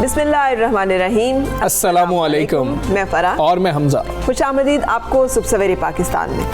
बिस्मिल्लाहिर्रहमानिर्रहीम। अस्सलामुअलैकुम। मैं फरा और मैं हमजा। खुशामदीद आपको सुबह सवेरे पाकिस्तान में।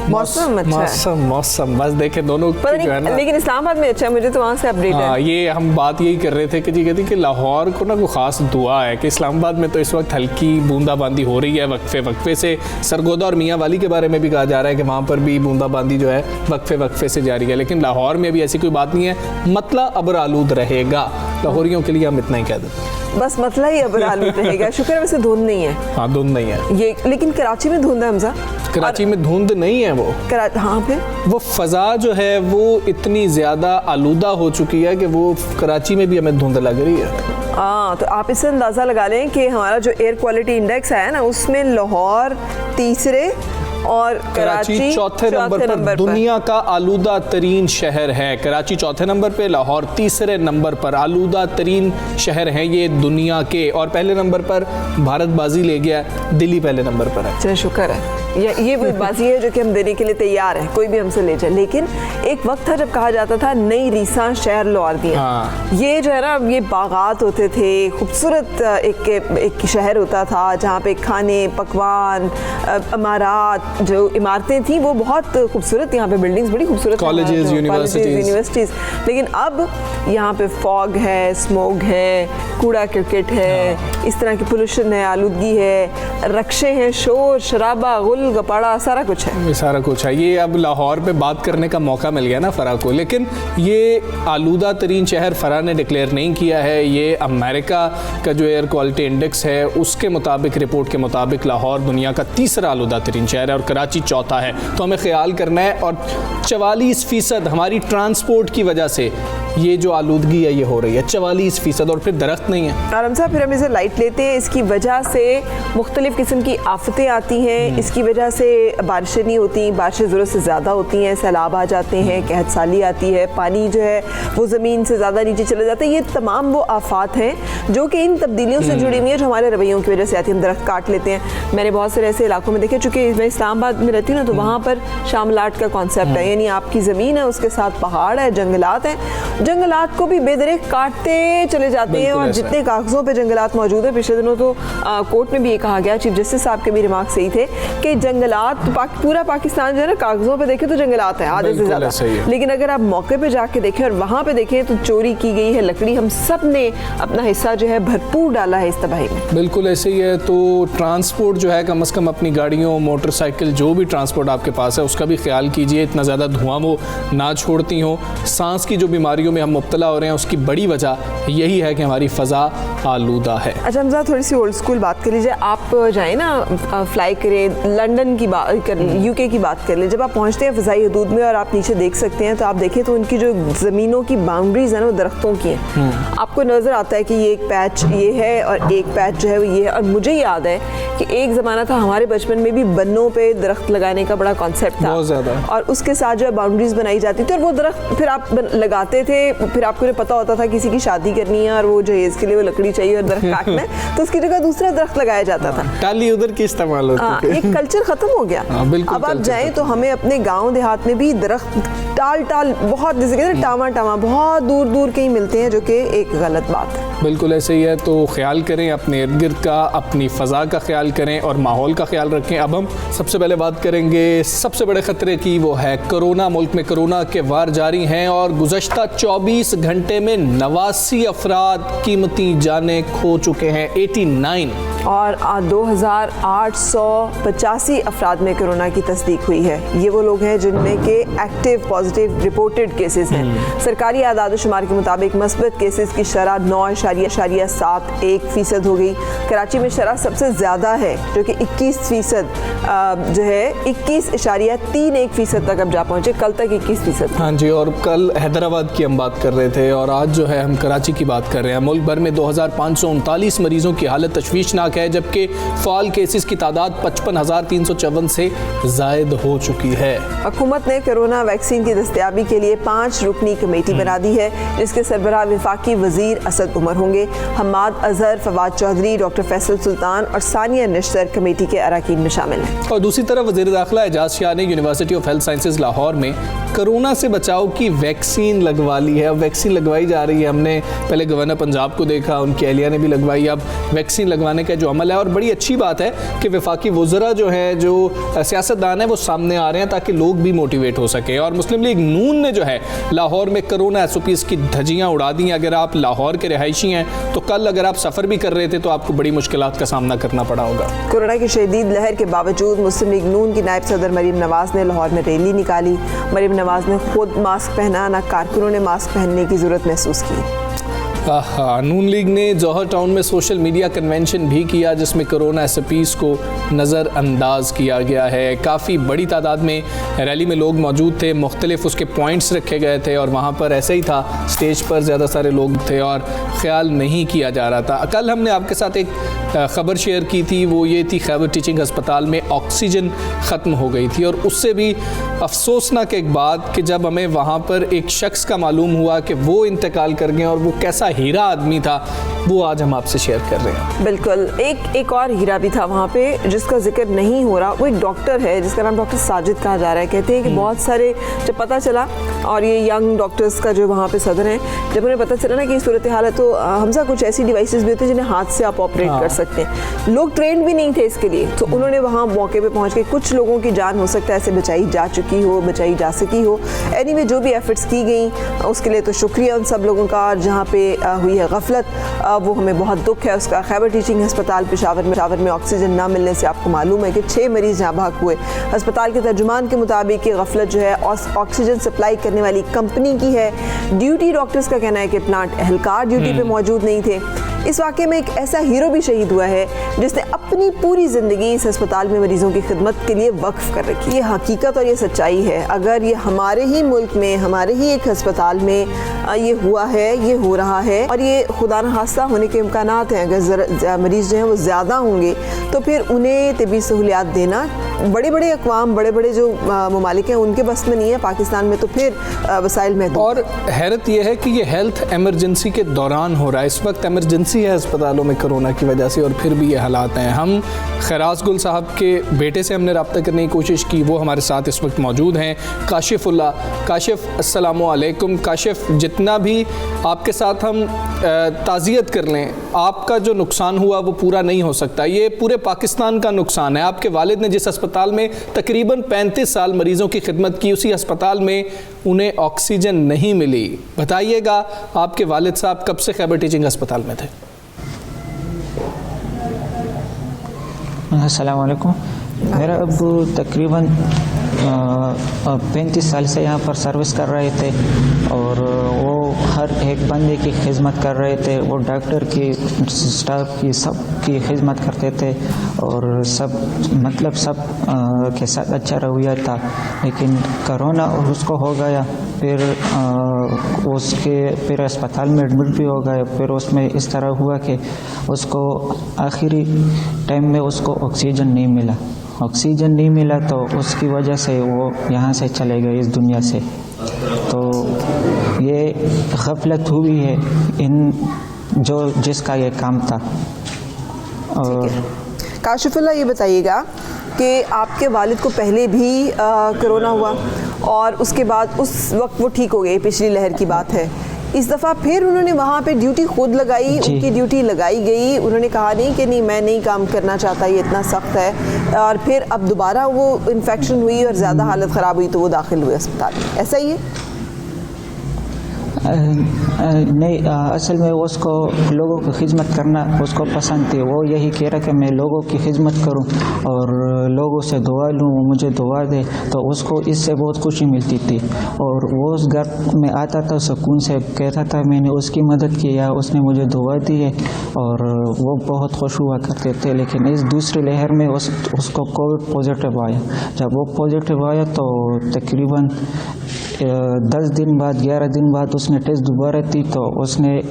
मौसम अच्छा है। मौसम बस देखे दोनों जो है ना, लेकिन इस्लामाबाद में अच्छा है, मुझे तो वहाँ से अपडेट है। ये हम बात यही कर रहे थे कि जी कहती कि लाहौर को ना कोई ख़ास दुआ है कि इस्लामाबाद में तो इस वक्त हल्की बूंदाबांदी हो रही है वक्फे वक्फे से। सरगोदा और मियाँ वाली के बारे में भी कहा जा रहा है कि वहाँ पर भी बूंदाबांदी जो है वक्फे वक्फे से जारी है, लेकिन लाहौर में भी ऐसी कोई बात नहीं है। मतला अबर आलूद रहेगा, लाहौरियों के लिए हम इतना ही कह देते, बस मतला ही अबर आलूद रहेगा। शुक्र है वैसे धुंध नहीं है। हाँ धुंध नहीं है ये, लेकिन कराची में धुंध है हमजा। कराची में धुंध नहीं है, हाँ फिर वो फ़ज़ा जो है वो इतनी ज़्यादा आलूदा हो चुकी है कि वो कराची में भी हमें धुंध लग रही है। हाँ, तो आप इससे अंदाज़ा लगा लें कि हमारा जो एयर क्वालिटी इंडेक्स है ना, उसमें लाहौर तीसरे और कराची चौथे नंबर पर दुनिया का आलूदा तरीन शहर है। कराची चौथे नंबर पे, लाहौर तीसरे नंबर पर आलूदा तरीन शहर है ये दुनिया के। और पहले नंबर पर भारत बाजी ले गया, दिल्ली पहले नंबर पर है। चलो शुक्र है, ये वो बाजी है जो कि हम देने के लिए तैयार हैं, कोई भी हमसे ले जाए। लेकिन एक वक्त था जब कहा जाता था नई रीसा शहर लाहौर दिया। हाँ। ये जो है ना, ये बागात होते थे, खूबसूरत एक शहर होता था जहाँ पे खाने पकवान इमारात जो इमारतें थी वो बहुत खूबसूरत, यहाँ पे बिल्डिंग्स बड़ी खूबसूरत, कॉलेजेस यूनिवर्सिटीज। लेकिन अब यहाँ पे फॉग है, स्मोग है, कूड़ा क्रिकेट है, इस तरह की पोल्यूशन है, आलूदगी है, रक्शे हैं, शोर शराबा, गुल गपाड़ा, सारा कुछ है। ये अब लाहौर पे बात करने का मौका मिल गया ना फरा को, लेकिन ये आलूदा तरीन शहर फरा ने डिक्लेयर नहीं किया है। ये अमेरिका का जो एयर क्वालिटी इंडेक्स है उसके मुताबिक, रिपोर्ट के मुताबिक लाहौर दुनिया का तीसरा आलूदा तरीन शहर है और कराची चौथा है। तो हमें ख्याल करना है। और 44% हमारी ट्रांसपोर्ट की वजह से ये जो आलूदगी है ये हो रही है, 44%। और फिर दरख्त नहीं है। आराम साहब, फिर हम इसे लाइट लेते हैं। इसकी वजह से मुख्तलिफ किस्म की आफतें आती हैं, इसकी वजह से बारिशें नहीं होती, बारिशें ज़रूरत से ज़्यादा होती हैं, सैलाब आ जाते हैं, कहत साली आती है, पानी जो है वो ज़मीन से ज़्यादा नीचे चले जाते हैं। ये तमाम वो आफात हैं जो कि इन तब्दीलियों से जुड़ी हुई है, जो हमारे रवैयों की वजह से आती है। हम दरख्त काट लेते हैं। मैंने बहुत सारे ऐसे इलाकों में देखे, चूँकि मैं इस्लामाबाद में रहती हूँ ना, तो वहाँ पर शामलाट का कॉन्सेप्ट है, यानी आपकी ज़मीन है, उसके साथ पहाड़ है, जंगलात हैं, जंगलात को भी बेदरेक काटते चले जाते हैं। और जितने कागजों पे जंगलात मौजूद है, पिछले दिनों तो कोर्ट में भी ये कहा गया, चीफ जस्टिस साहब के भी रिमार्क सही थे कि जंगलात पूरा पाकिस्तान जो है ना, कागजों पे देखें तो जंगलात है आधे से ज़्यादा, लेकिन अगर आप मौके पे जाके देखें और वहाँ पे देखें तो चोरी की गई है लकड़ी। हम सब ने अपना हिस्सा जो है भरपूर डाला है इस तबाही में। बिल्कुल ऐसे ही है। तो ट्रांसपोर्ट जो है कम से कम अपनी गाड़ियों, मोटरसाइकिल, जो भी ट्रांसपोर्ट आपके पास है उसका भी ख्याल कीजिए, इतना ज़्यादा धुआं वो ना छोड़ती हो। सांस की जो बीमारियों में हम मुब्तला हो रहे हैं उसकी बड़ी वजह यही है कि हमारी फ़ज़ा आलूदा है। अच्छा हमजा, थोड़ी सी ओल्ड स्कूल बात कर लीजिए। आप जाएँ ना, फ्लाई करें, लंदन की बात कर, यूके की बात कर लें। जब आप पहुँचते हैं फ़ज़ाई हदूद में और आप नीचे देख सकते हैं, तो आप देखें तो उनकी जो ज़मीनों की बाउंड्रीज है ना, वो दरख्तों की हैं। आपको नज़र आता है कि ये एक पैच ये है और एक पैच जो है वो ये है। और मुझे याद है कि एक ज़माना था हमारे बचपन में भी बन्नों पे दरख्त लगाने का बड़ा कॉन्सेप्ट था, बहुत ज़्यादा, और उसके साथ जो है बाउंड्रीज बनाई जाती थी और वो दरख्त फिर आप लगाते थे। फिर आपको पता होता था किसी की शादी करनी है और वो जहेज के लिए वो लकड़ी चाहिए और दरख्त काटना है, तो उसकी जगह दूसरा दरख्त लगाया जाता था। टाली उधर की इस्तेमाल होती थी। एक कल्चर खत्म हो गया। अब आप जाएं तो हमें अपने गांव देहात में भी दरख्त टाल बहुत, जैसे कहते हैं टामा बहुत दूर दूर के ही मिलते हैं, जो कि एक गलत बात है। बिल्कुल ऐसे ही है। तो ख्याल करें अपने इर्द गिर्द का, अपनी फ़ज़ा का ख्याल करें और माहौल का ख्याल रखें। अब हम सबसे पहले बात करेंगे सबसे बड़े ख़तरे की, वो है कोरोना। मुल्क में कोरोना के वार जारी हैं और गुज़श्ता 24 घंटे में 89 अफराद कीमती जानें खो चुके हैं, 89। और 2885 अफराद में कोरोना की तस्दीक हुई है। ये वो लोग हैं जिनमें के एक्टिव पॉजिटिव रिपोर्टेड केसेस हैं। सरकारी आदाद शुमार के मुताबिक मस्बत केसेस की शरह 9.71% हो गई। कराची में शरह सबसे ज़्यादा है जो कि 21% जो है 21.31% तक अब जा पहुँचे। कल तक 21%। हाँ जी, और कल हैदराबाद की हम बात कर रहे थे और आज जो है हम कराची की बात कर रहे हैं। मुल्क भर में 2539 मरीजों की हालत तशवीशनाक खतरनाक है, जबकि फ़ाल केसेस की तादाद 55,354 से ज़ायद हो चुकी है। हुकूमत ने कोरोना वैक्सीन की दस्तयाबी के लिए 5 रुकनी कमेटी बना दी है, जिसके सरबराह वफाकी वज़ीर असद उमर होंगे। हम्माद अजहर, फवाद चौधरी, डॉक्टर फैसल सुल्तान और सानिया निश्तर कमेटी के अरकान में शामिल हैं। और दूसरी तरफ वज़ीर दाखिला एजाज शाह ने university of health sciences Lahore में कोरोना से बचाव की वैक्सीन लगवा ली है। अब वैक्सीन लगवाई जा रही है। हमने पहले गवर्नर पंजाब को देखा, उनकी एहलिया ने भी लगवाई। अब वैक्सीन लगवाने का जो अमल है, और बड़ी अच्छी बात है कि वफाकी वज़रा जो है, जो सियासतदान है, वो सामने आ रहे हैं ताकि लोग भी मोटिवेट हो सके। और मुस्लिम लीग नून ने जो है लाहौर में कोरोना SOPs की धज्जियाँ उड़ा दी। अगर आप लाहौर के रिहायशी हैं तो कल अगर आप सफ़र भी कर रहे थे तो आपको बड़ी मुश्किलात का सामना करना पड़ा होगा। कोरोना की शदीद लहर के बावजूद मुस्लिम लीग नून की नायब सदर मरीम नवाज़ ने लाहौर में रैली निकाली। मरीम नवाज़ ने खुद मास्क पहना, न कारकुनों ने मास्क पहनने की ज़रूरत महसूस की। नून लीग ने जौहर टाउन में सोशल मीडिया कन्वेंशन भी किया, जिसमें कोरोना SOPs को नज़रअंदाज किया गया है। काफ़ी बड़ी तादाद में रैली में लोग मौजूद थे, मुख्तलिफ उसके पॉइंट्स रखे गए थे और वहाँ पर ऐसे ही था, स्टेज पर ज़्यादा सारे लोग थे और ख्याल नहीं किया जा रहा था। कल हमने आपके साथ एक ख़बर शेयर की थी, वो ये थी खैबर टीचिंग अस्पताल में ऑक्सीजन ख़त्म हो गई थी। और उससे भी अफसोसनाक एक बात कि जब हमें वहाँ पर एक शख्स का मालूम हुआ कि वो इंतकाल कर गए और वो कैसा हीरा आदमी था, वो आज हम आपसे शेयर कर रहे हैं। बिल्कुल, एक और हीरा भी था वहाँ पे जिसका जिक्र नहीं हो रहा। वो एक डॉक्टर है जिसका नाम डॉक्टर साजिद कहा जा रहा है। कहते हैं कि बहुत सारे जब पता चला, और ये यंग डॉक्टर्स का जो वहाँ पे सदर हैं, जब उन्हें पता चला ना कि सूरत हाल है, तो हमजा कुछ ऐसी डिवाइसेस भी होती हैं जिन्हें हाथ से आप ऑपरेट कर सकते हैं। लोग ट्रेंड भी नहीं थे इसके लिए, तो उन्होंने वहाँ मौके पे पहुँच के कुछ लोगों की जान हो सकता है ऐसे बचाई जा चुकी हो, बचाई जा सकी हो। एनीवे, जो भी एफर्ट्स की गई उसके लिए तो शुक्रिया उन सब लोगों का। और जहाँ पे हुई है गफलत, वो हमें बहुत दुख है उसका। खैबर टीचिंग अस्पताल पेशावर में ऑक्सीजन ना मिलने से आपको मालूम है कि 6 मरीज जहाँ भाग हुए। अस्पताल के तर्जुमान के मुताबिक ये गफलत जो है ऑक्सीजन सप्लाई करने वाली कंपनी की है। ड्यूटी डॉक्टर्स का कहना है कि प्लांट एहलकार ड्यूटी पे मौजूद नहीं थे। इस वाक़े में एक ऐसा हीरो भी शहीद हुआ है जिसने अपनी पूरी ज़िंदगी इस अस्पताल में मरीज़ों की खिदमत के लिए वक्फ कर रखी। ये हकीकत और ये सच्चाई है। अगर ये हमारे ही मुल्क में, हमारे ही एक अस्पताल में ये हुआ है, ये हो रहा है, और ये खुदा न खास्ता होने के इम्कानात हैं, अगर मरीज़ जो हैं वो ज़्यादा होंगे, तो फिर उन्हें तिबी सहूलियात देना बड़े बड़े अक़वाम, बड़े बड़े जो ममालिक हैं उनके बस में नहीं है। पाकिस्तान में तो फिर वसाइल महदूद। और हैरत यह है कि ये हेल्थ एमरजेंसी के दौरान हो रहा है। इस वक्त एमरजेंसी है अस्पतालों में कोरोना की वजह से, और फिर भी ये हालात हैं। हम खैराज गुल साहब के बेटे से हमने रब्ता करने की कोशिश की, वो हमारे साथ इस वक्त मौजूद हैं। काशिफुल्ला, काशिफ अस्सलामु अलैकुम। काशिफ, जितना भी आपके साथ हम ताज़ियत कर लें, आपका जो नुकसान हुआ वो पूरा नहीं हो सकता। ये पूरे पाकिस्तान का नुकसान है। आपके वालिद ने जिस अस्पताल में तकरीबन 35 साल मरीज़ों की खिदमत की, उसी अस्पताल में उन्हें ऑक्सीजन नहीं मिली। बताइएगा, आपके वालिद साहब कब से खैबर टीचिंग अस्पताल में थे? अस्सलाम वालेकुम। मेरा अब्बू तकरीबन 35 साल से यहाँ पर सर्विस कर रहे थे, और वो हर एक बंदे की खिदमत कर रहे थे। वो डॉक्टर की, स्टाफ की, सब की खिदमत करते थे, और सब मतलब सब के साथ अच्छा रवैया था। लेकिन कोरोना उसको हो गया, फिर अस्पताल में एडमिट भी हो गए। फिर उसमें इस तरह हुआ कि उसको आखिरी टाइम में उसको ऑक्सीजन नहीं मिला। ऑक्सीजन नहीं मिला तो उसकी वजह से वो यहाँ से चले गए इस दुनिया से। तो ये गफलत हुई है इन जिसका ये काम था। और काशिफुल्लाह, ये बताइएगा कि आपके वालिद को पहले भी कोरोना हुआ और उसके बाद उस वक्त वो ठीक हो गए, पिछली लहर की बात है। इस दफ़ा फिर उन्होंने वहाँ पे ड्यूटी खुद लगाई, उनकी ड्यूटी लगाई गई। उन्होंने कहा नहीं कि नहीं, मैं नहीं काम करना चाहता, ये इतना सख्त है। और फिर अब दोबारा वो इन्फेक्शन हुई और ज़्यादा हालत ख़राब हुई तो वो दाखिल हुए अस्पताल में। ऐसा ही है? नहीं, असल में उसको लोगों की खिदमत करना उसको पसंद थी। वो यही कह रहा कि मैं लोगों की खिदमत करूं और लोगों से दुआ लूं, मुझे दुआ दे, तो उसको इससे बहुत खुशी मिलती थी। और वो उस घर में आता था, सुकून से कहता था मैंने उसकी मदद की या उसने मुझे दुआ दी है, और वो बहुत खुश हुआ करते थे। लेकिन इस दूसरी लहर में उसको कोविड पॉजिटिव आया। जब वो पॉजिटिव आया तो तकरीबन 10 दिन बाद 11 दिन बाद उसने टेस्ट दोबारा दी तो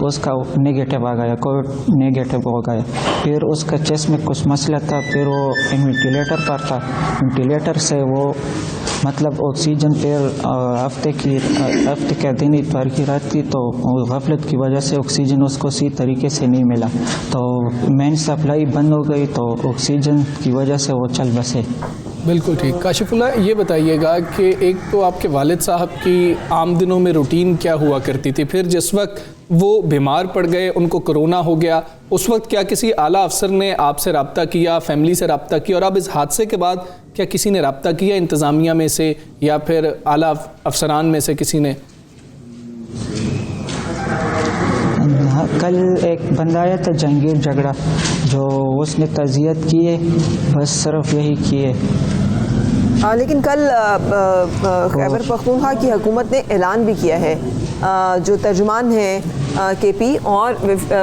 उसका नेगेटिव आ गया, कोविड नेगेटिव हो गया। फिर उसका चेस्ट में कुछ मसला था, फिर वो वेंटिलेटर पर था। वेंटिलेटर से वो मतलब ऑक्सीजन फिर हफ्ते का दिन इतवार की रात थी, तो गफलत की वजह से ऑक्सीजन उसको सही तरीके से नहीं मिला, तो मेन सप्लाई बंद हो गई, तो ऑक्सीजन की वजह से वो चल बसे। बिल्कुल ठीक। काशिफुल्लाह, ये बताइएगा कि एक तो आपके वालिद साहब की आम दिनों में रूटीन क्या हुआ करती थी, फिर जिस वक्त वो बीमार पड़ गए, उनको कोरोना हो गया, उस वक्त क्या किसी आला अफसर ने आपसे रब्ता किया, फैमिली से रब्ता किया, और अब इस हादसे के बाद क्या किसी ने रब्ता किया इंतज़ामिया में से या फिर आला अफसरान में से किसी ने? कल एक बंदा आया था जहांगीर झगड़ा, जो उसने तज़ियत की है, बस सिर्फ यही किए। लेकिन कल खैबर पख्तूनख्वा की हुकूमत ने ऐलान भी किया है, जो तर्जुमान हैं केपी और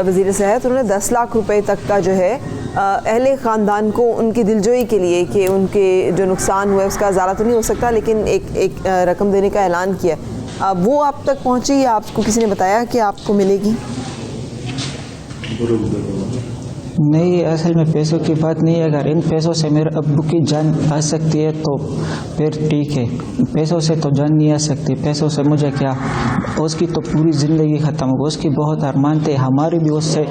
वज़ीर सेहत, उन्होंने 10 लाख रुपए तक का जो है अहले ख़ानदान को उनकी दिलजोई के लिए कि उनके जो नुकसान हुआ उसका ज़्यादा तो नहीं हो सकता, लेकिन एक रकम देने का ऐलान किया। वो आप तक पहुँची या आपको किसी ने बताया कि आपको मिलेगी? नहीं, असल में पैसों की बात नहीं है। अगर इन पैसों से मेरे अब्बू की जान आ सकती है तो फिर ठीक है, पैसों से तो जान नहीं आ सकती। पैसों से मुझे क्या, उसकी तो पूरी ज़िंदगी ख़त्म हो, उसकी बहुत अरमान थे, हमारी भी उससे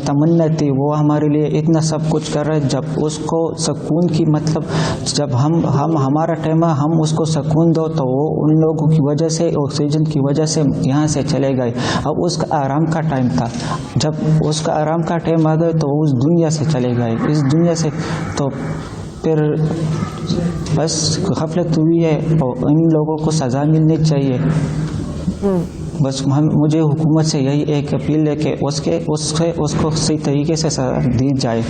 तमन्ना थी, वो हमारे लिए इतना सब कुछ कर रहा है। जब उसको सुकून की मतलब जब हम हमारा टाइम हम उसको सुकून दो, तो वो उन लोगों की वजह से, ऑक्सीजन की वजह से यहाँ से चले गए। अब उसका आराम का टाइम था, जब उसका आराम का टाइम आ गए तो उस दुनिया से चले गए। इस दुनिया से तो फिर बस गफलत हुई है और इन लोगों को सज़ा मिलनी चाहिए। बस मुझे हुकूमत से यही एक अपील है कि उसको सही तरीके से सज़ा दी जाए।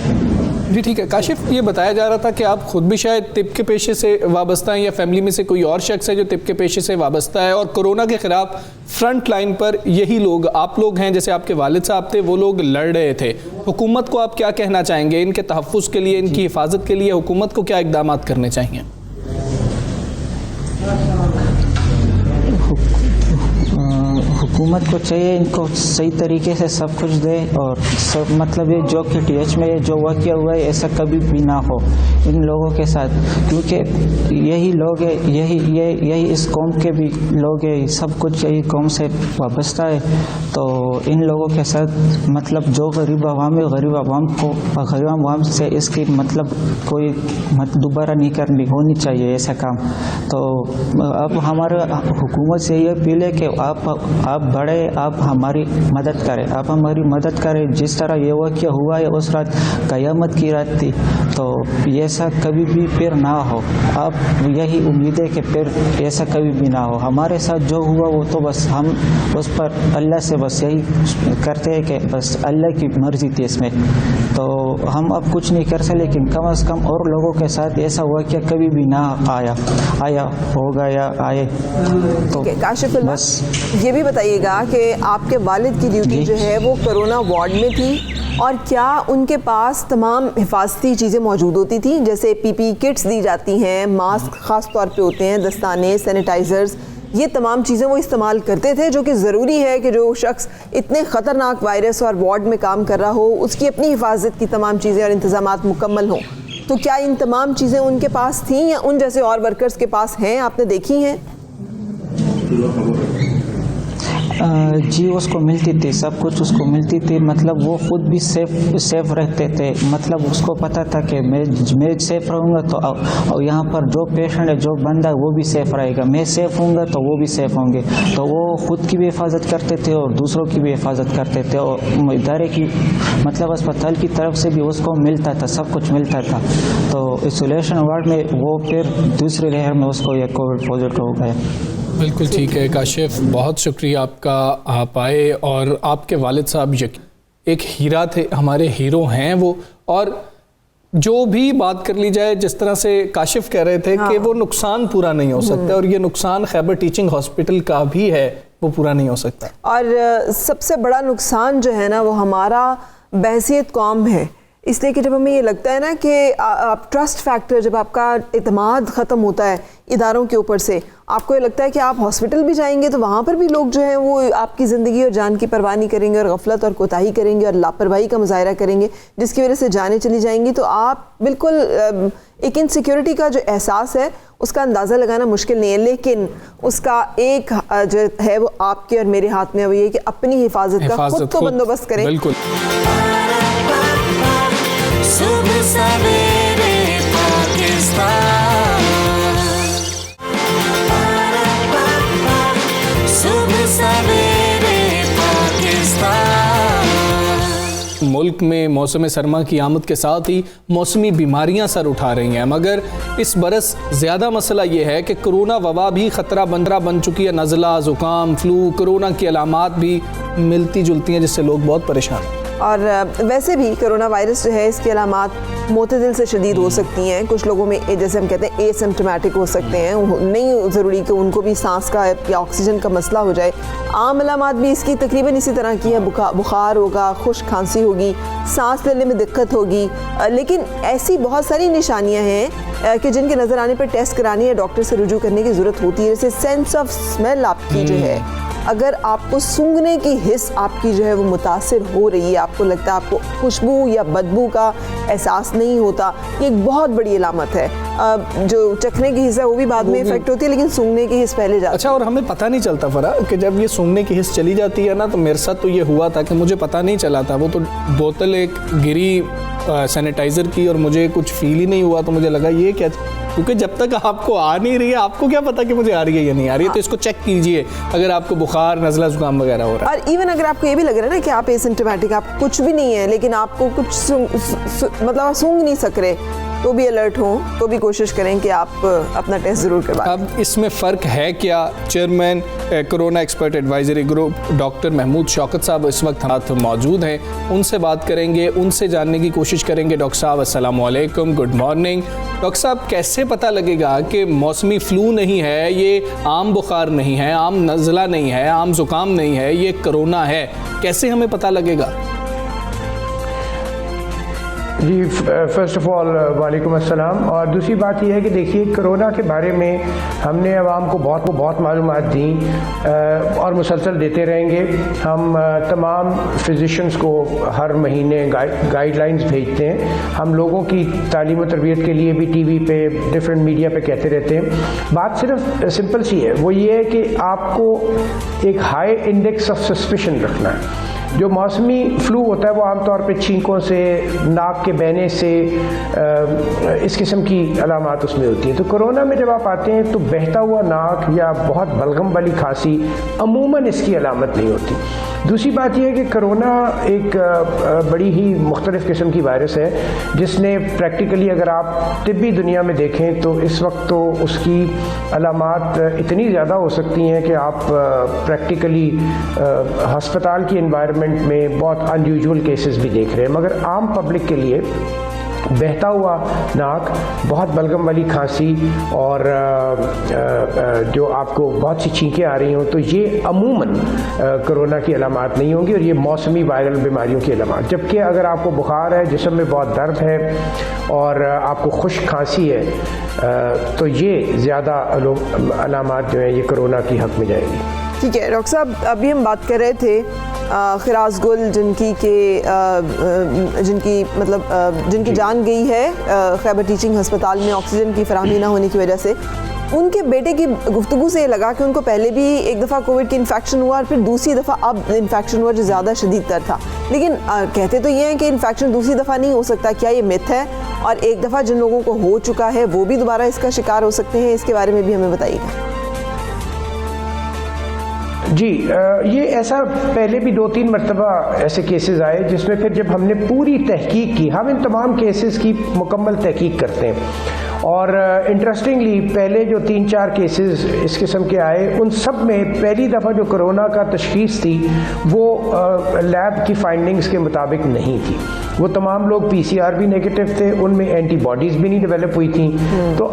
जी ठीक है। काशिफ, ये बताया जा रहा था कि आप खुद भी शायद तिब के पेशे से वाबस्ता हैं या फैमिली में से कोई और शख्स है जो तिब के पेशे से वाबस्ता है, और कोरोना के ख़िलाफ़ फ्रंट लाइन पर यही लोग, आप लोग हैं, जैसे आपके वालिद साहब थे, वो लोग लड़ रहे थे। हुकूमत को आप क्या कहना चाहेंगे इनके तहफ़्फ़ुज़ के लिए, इनकी हिफाजत के लिए हुकूमत को क्या इक़दाम करने चाहिए? हुकूमत को चाहिए इनको सही तरीके से सब कुछ दे, और सब मतलब ये जो KTH में जो वाक़या हुआ है ऐसा कभी भी ना हो इन लोगों के साथ, क्योंकि यही लोग हैं, यही इस कौम के भी लोग हैं, सब कुछ यही कौम से वाबस्ता है। तो इन लोगों के साथ मतलब जो गरीब आवाम से इसकी मतलब कोई दोबारा नहीं करनी होनी चाहिए ऐसा काम। तो अब हमारे हुकूमत से ये अपील है कि आप बड़े, आप हमारी मदद करें, आप हमारी मदद करें। जिस तरह ये वाक़या हुआ है उस रात क़यामत की रात थी, तो ऐसा कभी भी फिर ना हो। आप यही उम्मीद है कि फिर ऐसा कभी भी ना हो। हमारे साथ जो हुआ वो तो बस हम उस पर अल्लाह से बस यही करते हैं कि बस अल्लाह की मर्ज़ी थी इसमें, तो हम अब कुछ नहीं कर सकते, लेकिन कम से कम और लोगों के साथ ऐसा वाक़या कभी भी ना आया होगा या आए। तो काशिफुल्लाह, बस ये भी बताइएगा कि आपके वालिद की ड्यूटी जो है वो कोरोना वार्ड में थी, और क्या उनके पास तमाम हिफाजती चीज़ें मौजूद होती थी, जैसे PPE किट्स दी जाती हैं, मास्क ख़ास तौर पे होते हैं, दस्ताने, सैनिटाइज़र्स, ये तमाम चीज़ें वो इस्तेमाल करते थे, जो कि ज़रूरी है कि जो शख्स इतने ख़तरनाक वायरस और वार्ड में काम कर रहा हो उसकी अपनी हिफाजत की तमाम चीज़ें और इंतज़ामात मुकम्मल हों। तो क्या इन तमाम चीज़ें उनके पास थीं या उन जैसे और वर्कर्स के पास हैं, आपने देखी हैं? जी, उसको मिलती थी, सब कुछ उसको मिलती थी। मतलब वो खुद भी सेफ रहते थे, मतलब उसको पता था कि मैं सेफ रहूँगा तो और यहाँ पर जो पेशेंट है, जो बंदा है वो भी सेफ रहेगा, मैं सेफ होऊंगा तो वो भी सेफ होंगे। तो वो खुद की भी हिफाजत करते थे और दूसरों की भी हिफाजत करते थे, और इदारे की मतलब अस्पताल की तरफ से भी उसको मिलता था, सब कुछ मिलता था। तो आइसोलेशन वार्ड में वो फिर दूसरी लहर में उसको ये कोविड पॉजिटिव हो गया। बिल्कुल ठीक है काशिफ, बहुत शुक्रिया आपका, आप आए। और आपके वालिद साहब एक हीरा थे, हमारे हीरो हैं वो। और जो भी बात कर ली जाए, जिस तरह से काशिफ कह रहे थे कि वो नुकसान पूरा नहीं हो सकता, और ये नुकसान खैबर टीचिंग हॉस्पिटल का भी है, वो पूरा नहीं हो सकता। और सबसे बड़ा नुकसान जो है ना वो हमारा बहसियत कौम है। इसलिए कि जब हमें ये लगता है ना कि आप ट्रस्ट फैक्टर, जब आपका इत्मीनान ख़त्म होता है इदारों के ऊपर से, आपको ये लगता है कि आप हॉस्पिटल भी जाएंगे तो वहाँ पर भी लोग जो हैं वो आपकी ज़िंदगी और जान की परवाह नहीं करेंगे और गफलत और कोताही करेंगे और लापरवाही का मुजाहरा करेंगे, जिसकी वजह से जानें चली जाएंगी, तो आप बिल्कुल एक इनसिक्योरिटी का जो एहसास है उसका अंदाज़ा लगाना मुश्किल नहीं है। लेकिन उसका एक जो है वो आपके और मेरे हाथ में है, वो ये कि अपनी हिफाजत का खुद तो बंदोबस्त करें। बिल्कुल। सुबह सवेरे पाकिस्तान, सुबह सवेरे पाकिस्तान। मुल्क में मौसम सरमा की आमद के साथ ही मौसमी बीमारियां सर उठा रही हैं, मगर इस बरस ज़्यादा मसला ये है कि कोरोना वबा भी ख़तरा बन चुकी है। नज़ला, ज़ुकाम, फ्लू, कोरोना की अलामात भी मिलती जुलती हैं, जिससे लोग बहुत परेशान हैं। और वैसे भी कोरोना वायरस जो है इसकी अलामात मोतदिल से शदीद हो सकती हैं। कुछ लोगों में जैसे हम कहते हैं एसिम्प्टोमेटिक हो सकते हैं, नहीं ज़रूरी कि उनको भी सांस का या ऑक्सीजन का मसला हो जाए। आम अलामात भी इसकी तकरीबन इसी तरह की है, बुखार होगा, खुश्क खांसी होगी, सांस लेने में दिक्कत होगी। लेकिन ऐसी बहुत सारी निशानियाँ हैं कि जिनके नज़र आने पर टेस्ट करानी या डॉक्टर से रुजू करने की ज़रूरत होती है। जैसे सेंस ऑफ स्मेल आपकी जो है, अगर आपको सूंघने की हिस्स आपकी जो है वो मुतासिर हो रही है, आपको लगता है आपको खुशबू या बदबू का एहसास नहीं होता, ये एक बहुत बड़ी अलामत है। जो चखने की हिस्सा वो भी बाद में इफेक्ट होती है, लेकिन सूंघने की हिस्स पहले जाती है। अच्छा, और हमें पता नहीं चलता फरा कि जब ये सूंघने की हिस्स चली जाती है ना, तो मेरे साथ तो ये हुआ था कि मुझे पता नहीं चला था, वो तो बोतल एक गिरी सैनिटाइज़र की और मुझे कुछ फील ही नहीं हुआ, तो मुझे लगा ये क्या, क्योंकि जब तक आपको आ नहीं रही है आपको क्या पता कि मुझे आ रही है या नहीं आ रही है। तो इसको चेक कीजिए अगर आपको बुखार, नज़ला, ज़ुकाम वगैरह हो रहा है। और इवन अगर आपको ये भी लग रहा है ना कि आप एसिम्प्टोमेटिक, आप कुछ भी नहीं है, लेकिन आपको कुछ मतलब आप सूंघ नहीं सक रहे, तो भी अलर्ट हो, तो भी कोशिश करें कि आप अपना टेस्ट ज़रूर करवाएं। अब इसमें फ़र्क है क्या? Chairman corona expert advisory group doctor Mahmood Shaukat साहब इस वक्त हमारे मौजूद हैं, उनसे बात करेंगे, उनसे जानने की कोशिश करेंगे। डॉक्टर साहब अस्सलाम वालेकुम, गुड मॉर्निंग। डॉक्टर साहब, कैसे पता लगेगा कि मौसमी फ़्लू नहीं है, ये आम बुखार नहीं है, आम नज़ला नहीं है, आम ज़ुकाम नहीं है, ये कोरोना है? कैसे हमें पता लगेगा? जी, फ़र्स्ट ऑफ़ ऑल वालेकुम अस्सलाम। और दूसरी बात यह है कि देखिए, कोरोना के बारे में हमने आवाम को बहुत मालूमात दी और मुसलसल देते रहेंगे। हम तमाम फिजिशंस को हर महीने गाइडलाइंस भेजते हैं। हम लोगों की तालीम और तरबियत के लिए भी टीवी पे, डिफरेंट मीडिया पे कहते रहते हैं। बात सिर्फ सिंपल सी है, वो ये है कि आपको एक हाई इंडेक्स ऑफ सस्पिशन रखना है। जो मौसमी फ्लू होता है वो आमतौर पे छींकों से, नाक के बहने से, इस किस्म की अलामात उसमें होती हैं। तो कोरोना में जब आप आते हैं तो बहता हुआ नाक या बहुत बलगम वाली खांसी अमूमन इसकी अलामत नहीं होती। दूसरी बात यह है कि कोरोना एक बड़ी ही मुख्तलिफ किस्म की वायरस है, जिसने प्रैक्टिकली अगर आप तिब्बी दुनिया में देखें तो इस वक्त तो उसकी अलामात इतनी ज़्यादा हो सकती हैं कि आप प्रैक्टिकली हस्पताल की एनवायरनमेंट में बहुत अनयूजुअल केसेस भी देख रहे हैं। मगर आम पब्लिक के लिए बहता हुआ नाक, बहुत बलगम वाली खांसी और जो आपको बहुत सी छींकें आ रही हों, तो ये अमूमन कोरोना की अलामात नहीं होंगी और ये मौसमी वायरल बीमारियों की अलामात। जबकि अगर आपको बुखार है, जिस्म में बहुत दर्द है और आपको खुश्क खांसी है, तो ये ज़्यादा अलामात जो हैं ये कोरोना की हक में जाएंगी। ठीक है डॉक्टर साहब, अभी हम बात कर रहे थे खिराज गुल जिनकी जान गई है खैबर टीचिंग हस्पताल में ऑक्सीजन की फराहमी ना होने की वजह से। उनके बेटे की गुफ्तगू से ये लगा कि उनको पहले भी एक दफ़ा कोविड की इन्फेक्शन हुआ और फिर दूसरी दफ़ा अब इन्फेक्शन हुआ जो ज़्यादा शदीद तर था। लेकिन कहते तो ये हैं कि इन्फेक्शन दूसरी दफ़ा नहीं हो सकता। क्या ये मिथ है? और एक दफ़ा जिन लोगों को हो चुका है वो भी दोबारा इसका शिकार हो सकते हैं? इसके बारे में भी हमें बताइएगा। जी, ये ऐसा पहले भी 2-3 मरतबा ऐसे केसेस आए, जिसमें फिर जब हमने पूरी तहकीक की, हम इन तमाम केसेस की मुकम्मल तहकीक करते हैं। और इंटरेस्टिंगली पहले जो 3-4 केसेस इस किस्म के आए, उन सब में पहली दफ़ा जो कोरोना का तशख़ीस थी वो लैब की फाइंडिंग्स के मुताबिक नहीं थी। वो तमाम लोग PCR भी नेगेटिव थे, उनमें एंटीबॉडीज़ भी नहीं डेवलप हुई थी। तो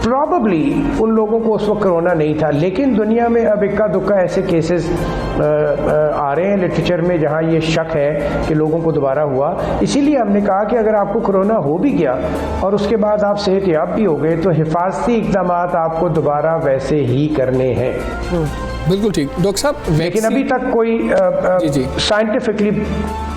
प्रॉबली उन लोगों को उस वक्त कोरोना नहीं था, लेकिन दुनिया में अब इक्का दुक्का ऐसे केसेस आ रहे हैं लिटरेचर में जहां ये शक है कि लोगों को दोबारा हुआ। इसीलिए हमने कहा कि अगर आपको कोरोना हो भी गया और उसके बाद आप सेहतयाब भी हो गए तो हिफाजती इक़दाम आपको दोबारा वैसे ही करने हैं। बिल्कुल ठीक डॉक्टर साहब, लेकिन अभी तक कोई जी। साइंटिफिकली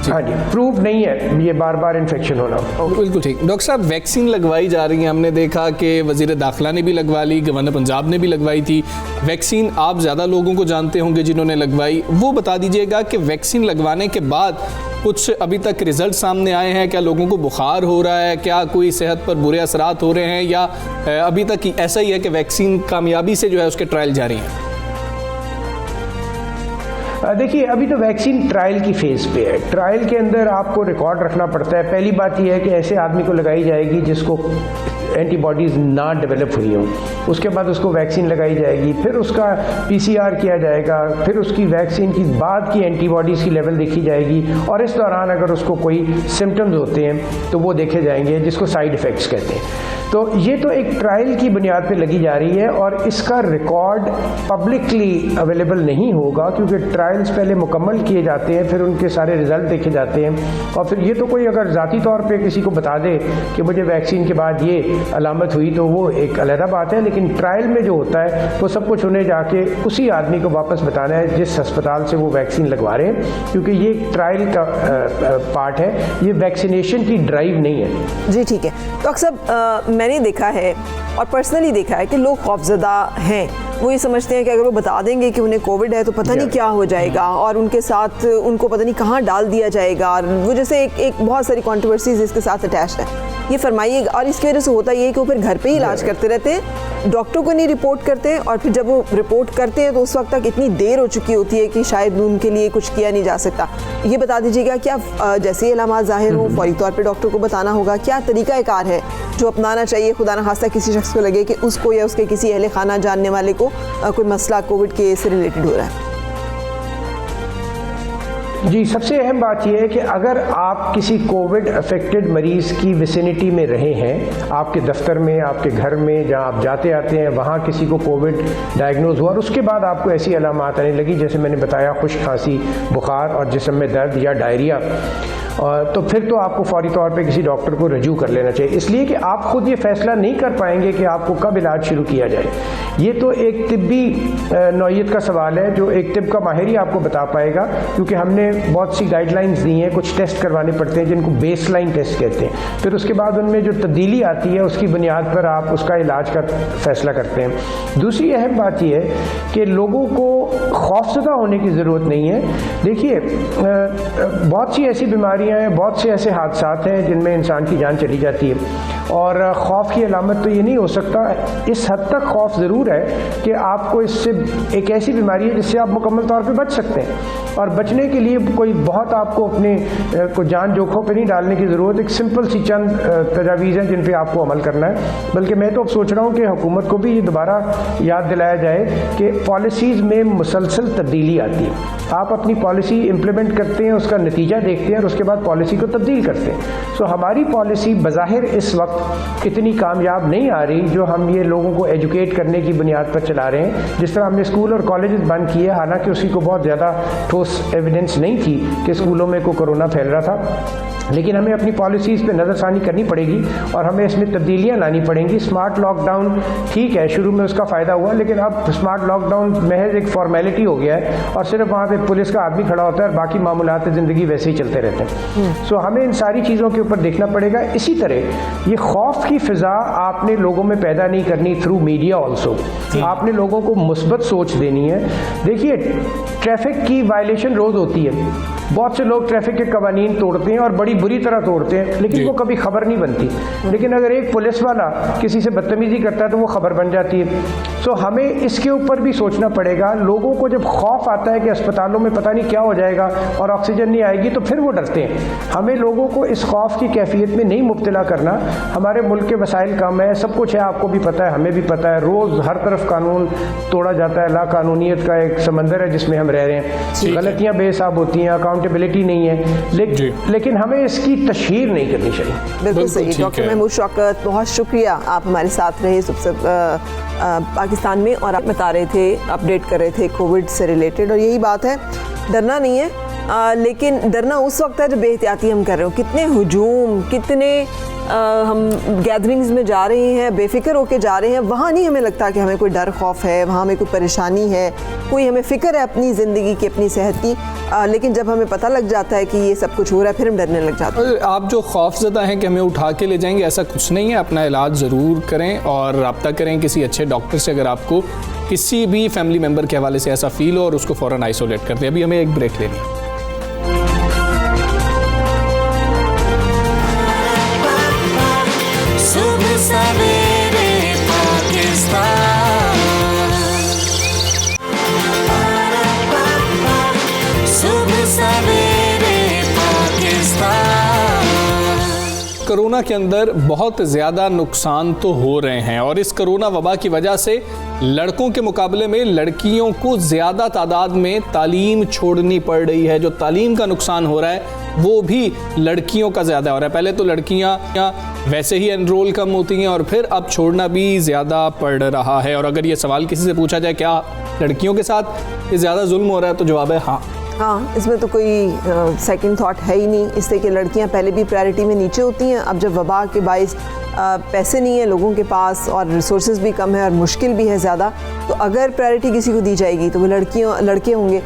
हाँ जी प्रूव नहीं है ये बार बार इन्फेक्शन होना। बिल्कुल ठीक डॉक्टर साहब, वैक्सीन लगवाई जा रही है, हमने देखा कि वज़ीर दाखिला ने भी लगवा ली, गवर्नर पंजाब ने भी लगवाई थी वैक्सीन। आप ज़्यादा लोगों को जानते होंगे जिन्होंने लगवाई, वो बता दीजिएगा कि वैक्सीन लगवाने के बाद कुछ अभी तक रिजल्ट सामने आए हैं? क्या लोगों को बुखार हो रहा है? क्या कोई सेहत पर बुरे असरात हो रहे हैं, या अभी तक ऐसा ही है कि वैक्सीन कामयाबी से जो है उसके ट्रायल जारी हैं? देखिए अभी तो वैक्सीन ट्रायल की फेज़ पे है। ट्रायल के अंदर आपको रिकॉर्ड रखना पड़ता है। पहली बात यह है कि ऐसे आदमी को लगाई जाएगी जिसको एंटीबॉडीज़ ना डेवलप हुई हों, उसके बाद उसको वैक्सीन लगाई जाएगी, फिर उसका पीसीआर किया जाएगा, फिर उसकी वैक्सीन की बाद की एंटीबॉडीज़ की लेवल देखी जाएगी, और इस दौरान अगर उसको कोई सिम्टम्स होते हैं तो वो देखे जाएंगे, जिसको साइड इफ़ेक्ट्स कहते हैं। तो ये तो एक ट्रायल की बुनियाद पे लगी जा रही है और इसका रिकॉर्ड पब्लिकली अवेलेबल नहीं होगा, क्योंकि ट्रायल्स पहले मुकम्मल किए जाते हैं, फिर उनके सारे रिजल्ट देखे जाते हैं, और फिर ये तो कोई अगर ज़ाती तौर पे किसी को बता दे कि मुझे वैक्सीन के बाद ये अलामत हुई तो वो एक अलग बात है, लेकिन ट्रायल में जो होता है वो सब कुछ उन्हें जाके उसी आदमी को वापस बताना है जिस अस्पताल से वो वैक्सीन लगवा रहे हैं, क्योंकि ये ट्रायल का पार्ट है, ये वैक्सीनेशन की ड्राइव नहीं है। जी ठीक है डॉक्टर साहब, मैंने देखा है और पर्सनली देखा है कि लोग खौफजदा हैं। वो ये समझते हैं कि अगर वो बता देंगे कि उन्हें कोविड है तो पता नहीं क्या हो जाएगा, और उनके साथ उनको पता नहीं कहाँ डाल दिया जाएगा, और वो जैसे एक बहुत सारी कंट्रोवर्सीज इसके साथ अटैच है। ये फरमाइए, और इसकी वजह से होता ये है कि वो फिर घर पे ही इलाज करते रहते हैं, डॉक्टर को नहीं रिपोर्ट करते, और फिर जब वो रिपोर्ट करते हैं तो उस वक्त तक इतनी देर हो चुकी होती है कि शायद उनके लिए कुछ किया नहीं जा सकता। ये बता दीजिएगा, क्या जैसे ही अलामात ज़ाहिर हो फौरी तौर पे डॉक्टर को बताना होगा? क्या तरीक़ाकार है जो अपनाना चाहिए, खुदा न खास्ता किसी शख्स को लगे कि उसको या उसके किसी अहले खाना जानने वाले को कोई मसला कोविड के से रिलेटेड हो रहा है? जी, सबसे अहम बात यह है कि अगर आप किसी कोविड अफेक्टेड मरीज़ की विसिनिटी में रहे हैं, आपके दफ्तर में, आपके घर में, जहां आप जाते आते हैं, वहां किसी को कोविड डायग्नोज हुआ और उसके बाद आपको ऐसी अलामात आने लगी जैसे मैंने बताया, खुश्क खांसी, बुखार और जिस्म में दर्द या डायरिया, तो फिर तो आपको फौरी तौर पे किसी डॉक्टर को रजू कर लेना चाहिए, इसलिए कि आप खुद ये फैसला नहीं कर पाएंगे कि आपको कब इलाज शुरू किया जाए। ये तो एक तिब्बी नौइयत का सवाल है जो एक तिब का माहिर ही आपको बता पाएगा, क्योंकि हमने बहुत सी गाइडलाइंस दी हैं, कुछ टेस्ट करवाने पड़ते हैं जिनको बेसलाइन टेस्ट कहते हैं, फिर उसके बाद उनमें जो तब्दीली आती है उसकी बुनियाद पर आप उसका इलाज का फैसला करते हैं। दूसरी अहम बात यह है कि लोगों को खौफजदा होने की ज़रूरत नहीं है। देखिए, बहुत सी ऐसी बीमारियां हैं, बहुत से ऐसे हादसात हैं जिनमें इंसान की जान चली जाती है, और खौफ की अलामत तो ये नहीं हो सकता। इस हद तक खौफ ज़रूर है कि आपको इससे, एक ऐसी बीमारी है जिससे आप मुकम्मल तौर पे बच सकते हैं, और बचने के लिए कोई बहुत आपको अपने को जान जोखों पे नहीं डालने की ज़रूरत। एक सिंपल सी चंद तजावीज़ हैं जिन पे आपको अमल करना है। बल्कि मैं तो अब सोच रहा हूँ कि हुकूमत को भी ये दोबारा याद दिलाया जाए कि पॉलिसीज़ में मुसलसल तब्दीली आती है। आप अपनी पॉलिसी इम्प्लीमेंट करते हैं, उसका नतीजा देखते हैं और उसके बाद पॉलिसी को तब्दील करते हैं। सो हमारी पॉलिसी बज़ाहिर इस वक्त इतनी कामयाब नहीं आ रही जो हम ये लोगों को एजुकेट करने की बुनियाद पर चला रहे हैं। जिस तरह हमने स्कूल और कॉलेज बंद किए, हालांकि उसकी को बहुत ज़्यादा ठोस एविडेंस नहीं थी कि स्कूलों में कोई कोरोना फैल रहा था, लेकिन हमें अपनी पॉलिसीज़ पे नज़रसानी करनी पड़ेगी और हमें इसमें तब्दीलियाँ लानी पड़ेंगी। स्मार्ट लॉकडाउन ठीक है, शुरू में उसका फ़ायदा हुआ, लेकिन अब स्मार्ट लॉकडाउन महज एक फॉर्मेलिटी हो गया है और सिर्फ वहाँ पे पुलिस का आदमी खड़ा होता है और बाकी मामूलात ज़िंदगी वैसे ही चलते रहते हैं। सो हमें इन सारी चीज़ों के ऊपर देखना पड़ेगा। इसी तरह ये खौफ की फ़िज़ा आपने लोगों में पैदा नहीं करनी थ्रू मीडिया ऑल्सो। आपने लोगों को मुस्बत सोच देनी है। देखिए, ट्रैफिक की वायलेशन रोज़ होती है, बहुत से लोग ट्रैफिक के कवानीन तोड़ते हैं और बड़ी बुरी तरह तोड़ते हैं, लेकिन वो कभी खबर नहीं बनती। लेकिन अगर एक पुलिस वाला किसी से बदतमीजी करता है तो वो खबर बन जाती है। सो हमें इसके ऊपर भी सोचना पड़ेगा। लोगों को जब खौफ आता है कि अस्पतालों में पता नहीं क्या हो जाएगा और ऑक्सीजन नहीं आएगी, तो फिर वो डरते हैं। हमें लोगों को इस खौफ की कैफियत में नहीं मुब्तला करना। हमारे मुल्क के वसाइल कम है, सब कुछ है, आपको भी पता है, हमें भी पता है। रोज़ हर तरफ कानून तोड़ा जाता है, लाकानूनियत का एक समंदर है जिसमें हम रह रहे हैं। गलतियाँ बेहिसाब होती हैं, अकाउंटेबिलिटी नहीं है, जी। लेकिन हमें इसकी तशहीर नहीं करनी चाहिए। बिल्कुल सही। ठीक डॉक्टर है। महमूद शौकत, बहुत शुक्रिया, आप हमारे साथ रहे सबसे पाकिस्तान में, और आप बता रहे थे, अपडेट कर रहे थे कोविड से रिलेटेड। और यही बात है, डरना नहीं है, लेकिन डरना उस वक्त है जब बेहतियाती हम कर रहे हो। कितने हुजूम, कितने हम गैदरिंग्स में जा रहे हैं, बेफिक्र होके जा रहे हैं, वहाँ नहीं हमें लगता कि हमें कोई डर खौफ है, वहाँ हमें कोई परेशानी है, कोई हमें फ़िक्र है अपनी ज़िंदगी की, अपनी सेहत की। लेकिन जब हमें पता लग जाता है कि ये सब कुछ हो रहा है, फिर हम डरने लग जाते हैं। आप जो खौफज़दा हैं कि हमें उठा के ले जाएंगे, ऐसा कुछ नहीं है। अपना इलाज ज़रूर करें और रब्ता करें किसी अच्छे डॉक्टर से अगर आपको किसी भी फैमिली मेम्बर के हवाले से ऐसा फील हो, और उसको फ़ौरन आइसोलेट कर दें। अभी हमें एक ब्रेक लेनी है। सुबह सवेरे पाकिस्तान, सुबह सवेरे पाकिस्तान। कोरोना के अंदर बहुत ज़्यादा नुकसान तो हो रहे हैं, और इस कोरोना वबा की वजह से लड़कों के मुकाबले में लड़कियों को ज़्यादा तादाद में तालीम छोड़नी पड़ रही है। जो तालीम का नुकसान हो रहा है वो भी लड़कियों का ज़्यादा हो रहा है। पहले तो लड़कियां वैसे ही एनरोल कम होती हैं, और फिर अब छोड़ना भी ज़्यादा पड़ रहा है। और अगर ये सवाल किसी से पूछा जाए क्या लड़कियों के साथ ये ज़्यादा जुल्म हो रहा है, तो जवाब है हाँ। हाँ, इसमें तो कोई सेकंड थॉट है ही नहीं। इससे कि लड़कियां पहले भी प्रायोरिटी में नीचे होती हैं। अब जब वबा के बाइस पैसे नहीं है लोगों के पास, और रिसोर्सेज भी कम है, और मुश्किल भी है ज़्यादा, तो अगर प्रायोरिटी किसी को दी जाएगी तो वो लड़के होंगे।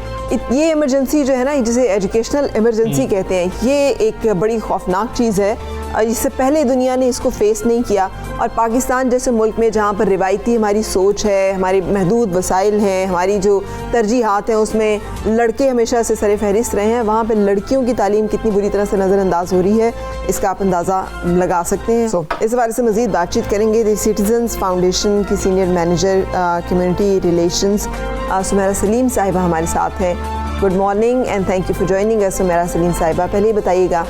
ये इमरजेंसी जो है ना, जिसे एजुकेशनल इमरजेंसी कहते हैं, ये एक बड़ी खौफनाक चीज़ है। इससे पहले दुनिया ने इसको फेस नहीं किया, और पाकिस्तान जैसे मुल्क में जहाँ पर रिवायती हमारी सोच है, हमारे महदूद वसाइल हैं, हमारी जो तरजीहात हैं, उसमें लड़के हमेशा से सर फहरिस्त रहे हैं, वहाँ पर लड़कियों की तालीम कितनी बुरी तरह से नज़रअंदाज हो रही है, इसका आप अंदाज़ा लगा सकते हैं। इस बारे से मज़ीद बातचीत करेंगे द सिटीजन्स फाउंडेशन की senior manager community relations Sumaira Saleem साहिबा हमारे साथ हैं। Good morning and thank you for joining us Sumaira Saleem साहिबा। पहले ही बताइएगा,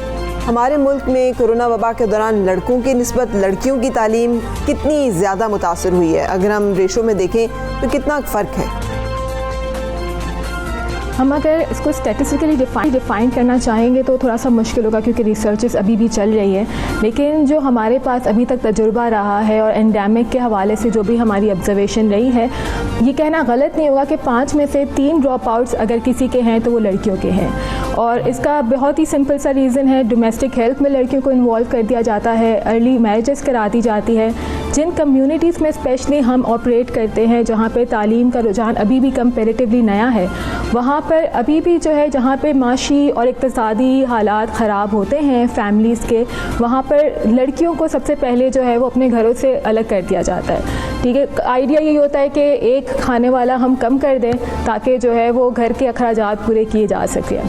हमारे मुल्क में कोरोना वबा के दौरान लड़कों की निस्बत लड़कियों की तालीम कितनी ज़्यादा मुतासर हुई है? अगर हम रेशो में देखें तो कितना फ़र्क है? हम अगर इसको स्टैटिस्टिकली डिफ़ाइन करना चाहेंगे तो थोड़ा सा मुश्किल होगा, क्योंकि रिसर्चेस अभी भी चल रही है। लेकिन जो हमारे पास अभी तक तजुर्बा रहा है, और एंडेमिक के हवाले से जो भी हमारी ऑब्जर्वेशन रही है, ये कहना गलत नहीं होगा कि 5 में से 3 ड्रॉप आउट्स अगर किसी के हैं तो वो लड़कियों के हैं। और इसका बहुत ही सिंपल सा रीज़न है, डोमेस्टिक हेल्थ में लड़कियों को इन्वॉल्व कर दिया जाता है, अर्ली मैरिजेस करा दी जाती है। जिन कम्युनिटीज़ में स्पेशली हम ऑपरेट करते हैं, जहाँ पे तालीम का रुझान अभी भी कंपैरेटिवली नया है, वहाँ पर अभी भी जो है, जहाँ पे माशी और इक़्तिसादी हालात ख़राब होते हैं फैमिलीज़ के, वहाँ पर लड़कियों को सबसे पहले जो है वो अपने घरों से अलग कर दिया जाता है। ठीक है, आइडिया यही होता है कि एक खाने वाला हम कम कर दें ताकि जो है वो घर के अखराजात पूरे किए जा सकें।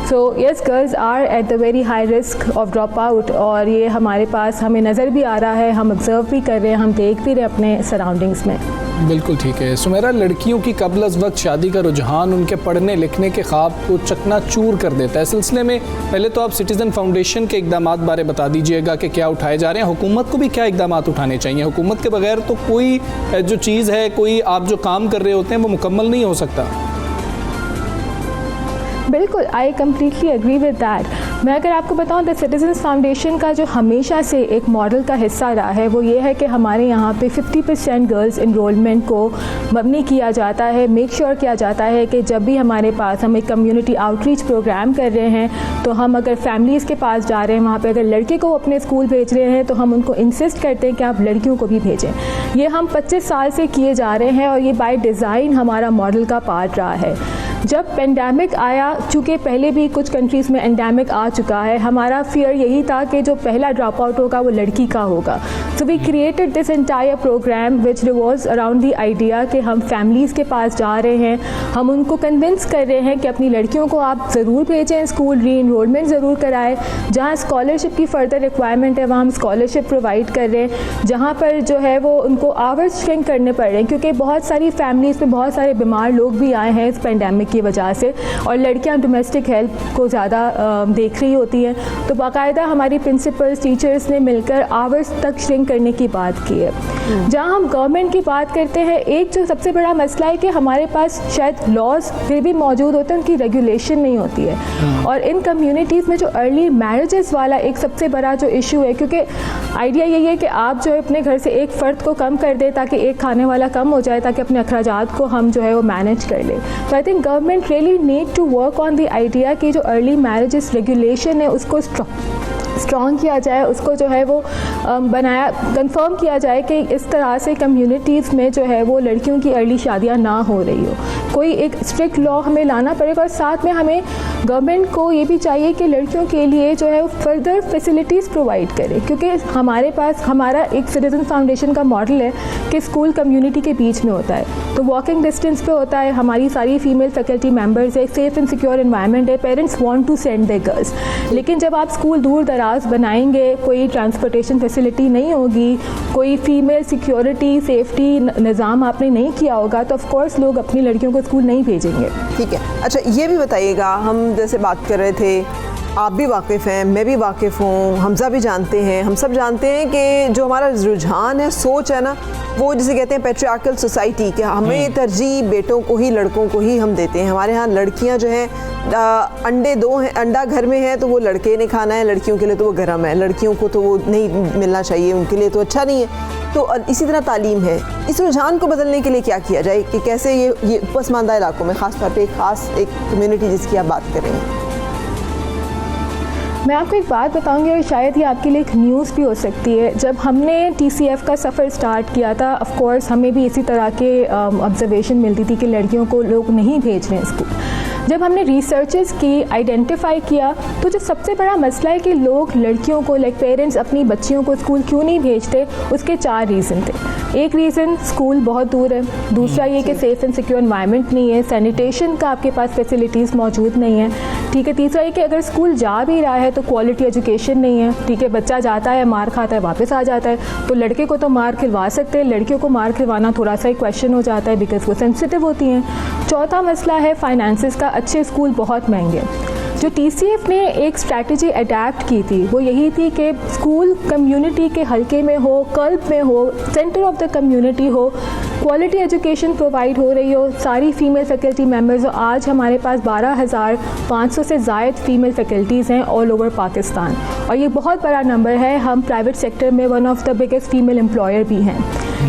So yes, girls are at the very high risk of drop out, और ये हमारे पास हमें नज़र भी आ रहा है, हम ऑब्ज़र्व भी कर रहे हैं, हम देख भी रहे हैं अपने सराउंडिंग्स में। बिल्कुल ठीक है सुमेरा, लड़कियों की कबल अज़ वक्त शादी का रुझान उनके पढ़ने लिखने के ख्वाब को चकनाचूर कर देता है। इस सिलसिले में पहले तो आप सिटीज़न फाउंडेशन के इक़दामात बारे बता दीजिएगा कि क्या उठाए जा रहे हैं, हुकूमत को भी क्या इक़दामात उठाने चाहिए। हुकूमत के बगैर तो कोई जो चीज़ है, कोई आप जो काम कर रहे होते हैं वो मुकम्मल नहीं हो सकता। बिल्कुल, I completely agree with that. मैं अगर आपको बताऊं, द सिटीजन्स फाउंडेशन का जो हमेशा से एक मॉडल का हिस्सा रहा है वो ये है कि हमारे यहाँ पे 50% गर्ल्स इनरोलमेंट को मबनी किया जाता है। मेक श्योर किया जाता है कि जब भी हमारे पास हम एक कम्युनिटी आउटरीच प्रोग्राम कर रहे हैं, तो हम अगर फैमिलीज़ के पास जा रहे हैं, वहाँ पर अगर लड़के को अपने स्कूल भेज रहे हैं, तो हम उनको इंसिस्ट करते हैं कि आप लड़कियों को भी भेजें। ये हम 25 साल से किए जा रहे हैं, और ये बाय डिज़ाइन हमारा मॉडल का पार्ट रहा है। जब पेंडेमिक आया, चूँकि पहले भी कुछ कंट्रीज़ में एंडेमिक आ चुका है, हमारा फियर यही था कि जो पहला ड्रॉप आउट होगा वो लड़की का होगा। So we created this entire program which revolves around the idea कि हम फैमिलीज़ के पास जा रहे हैं, हम उनको कन्विंस कर रहे हैं कि अपनी लड़कियों को आप ज़रूर भेजें स्कूल, री इनरोलमेंट ज़रूर कराएं। जहाँ स्कॉलरशिप की फ़र्दर रिक्वायरमेंट है वहाँ हम स्कॉलरशिप प्रोवाइड कर रहे हैं। जहाँ पर जो है वो उनको आवर्स श्रिंक करने पड़ रहे हैं, क्योंकि बहुत सारी फैमिलीज़ में बहुत सारे बीमार लोग भी आए हैं इस पेंडेमिक की वजह से, और लड़कियां डोमेस्टिक हेल्प को ज़्यादा देख रही होती हैं। तो बाकायदा हमारी प्रिंसिपल्स टीचर्स ने मिलकर आवर्स तक श्रिंक करने की बात की है। जहाँ हम गवर्नमेंट की बात करते हैं, एक जो सबसे बड़ा मसला है कि हमारे पास शायद लॉज फिर भी मौजूद होते हैं, उनकी रेगुलेशन नहीं होती है। और इन कम्युनिटीज़ में जो अर्ली मैरिजेस वाला एक सबसे बड़ा जो इशू है, क्योंकि आइडिया यही है कि आप जो है अपने घर से एक फ़र्द को कम कर दें ताकि एक खाने वाला कम हो जाए, ताकि अपने अखराजात को हम जो है वो मैनेज कर लें। तो I think government really need to work on the idea कि जो अर्ली मैरिजेस रेगुलेशन है उसको स्ट्रॉन्ग किया जाए, उसको जो है वो कंफर्म किया जाए कि इस तरह से कम्युनिटीज़ में जो है वो लड़कियों की अर्ली शादियां ना हो रही हो। कोई एक स्ट्रिक्ट लॉ हमें लाना पड़ेगा, और साथ में हमें गवर्नमेंट को ये भी चाहिए कि लड़कियों के लिए जो है वो फर्दर फैसिलिटीज़ प्रोवाइड करे, क्योंकि हमारे पास हमारा एक सिटीजन फाउंडेशन का मॉडल है कि स्कूल कम्युनिटी के बीच में होता है, तो वॉकिंग डिस्टेंस पे होता है, हमारी सारी फीमेल फैकल्टी मेम्बर्स है, सेफ़ एंड सिक्योर एनवायरनमेंट है, parents want to send their girls. लेकिन जब आप स्कूल दूर दराज बनाएंगे, कोई ट्रांसपोर्टेशन फैसिलिटी नहीं होगी, कोई फीमेल सिक्योरिटी सेफ्टी निज़ाम आपने नहीं किया होगा, तो ऑफ कोर्स लोग अपनी लड़कियों को स्कूल नहीं भेजेंगे। ठीक है, अच्छा ये भी बताइएगा, हम जैसे बात कर रहे थे, आप भी वाकिफ़ हैं, मैं भी वाकिफ़ हूँ, हमजा भी जानते हैं, हम सब जानते हैं कि जो हमारा रुझान है, सोच है ना, वो जिसे कहते हैं पैट्रियार्कल सोसाइटी, कि हमें तरजीह बेटों को ही, लड़कों को ही हम देते हैं। हमारे यहाँ लड़कियाँ जो हैं अंडे दो हैं, अंडा घर में है तो वो लड़के ने खाना है, लड़कियों के लिए तो वो गरम है, लड़कियों को तो वो नहीं मिलना चाहिए, उनके लिए तो अच्छा नहीं है। तो इसी तरह तालीम है, इस रुझान को बदलने के लिए क्या किया जाए कि कैसे ये पसमानदा इलाकों में, ख़ास तौर पे एक कम्युनिटी जिसकी आप बात कर रहे हैं। मैं आपको एक बात बताऊंगी और शायद ये आपके लिए एक न्यूज़ भी हो सकती है। जब हमने TCF का सफ़र स्टार्ट किया था, ऑफ कोर्स हमें भी इसी तरह के ऑब्जर्वेशन मिलती थी कि लड़कियों को लोग नहीं भेज रहे हैं स्कूल। जब हमने रिसर्चेस की, आइडेंटिफाई किया, तो जो सबसे बड़ा मसला है कि लोग लड़कियों को, लाइक पेरेंट्स अपनी बच्चियों को स्कूल क्यों नहीं भेजते, उसके 4 रीज़न थे। एक रीज़न स्कूल बहुत दूर है, दूसरा ये कि सेफ़ एंड सिक्योर एनवायरनमेंट नहीं है, सैनिटेशन का आपके पास फैसिलिटीज़ मौजूद नहीं है, ठीक है। तीसरा ये कि अगर स्कूल जा भी रहा है तो क्वालिटी एजुकेशन नहीं है, ठीक है। बच्चा जाता है, मार खाता है, वापस आ जाता है, तो लड़के को तो मार खिलवा सकते हैं, लड़कियों को मार खिलवाना थोड़ा सा एक क्वेश्चन हो जाता है, बिकॉज वो सेंसिटिव होती हैं। चौथा मसला है फाइनेंसिस का, अच्छे स्कूल बहुत महंगे। जो TCF ने एक स्ट्रैटेजी अडेप्ट की थी वो यही थी कि स्कूल कम्युनिटी के हल्के में हो, कल्ब में हो, सेंटर ऑफ द कम्युनिटी हो, क्वालिटी एजुकेशन प्रोवाइड हो रही हो, सारी फीमेल फैकल्टी मेंबर्स हो। आज हमारे पास 12,500 से ज़ायद फीमेल फैकल्टीज़ हैं ऑल ओवर पाकिस्तान, और ये बहुत बड़ा नंबर है। हम प्राइवेट सेक्टर में one of the biggest female employer भी हैं,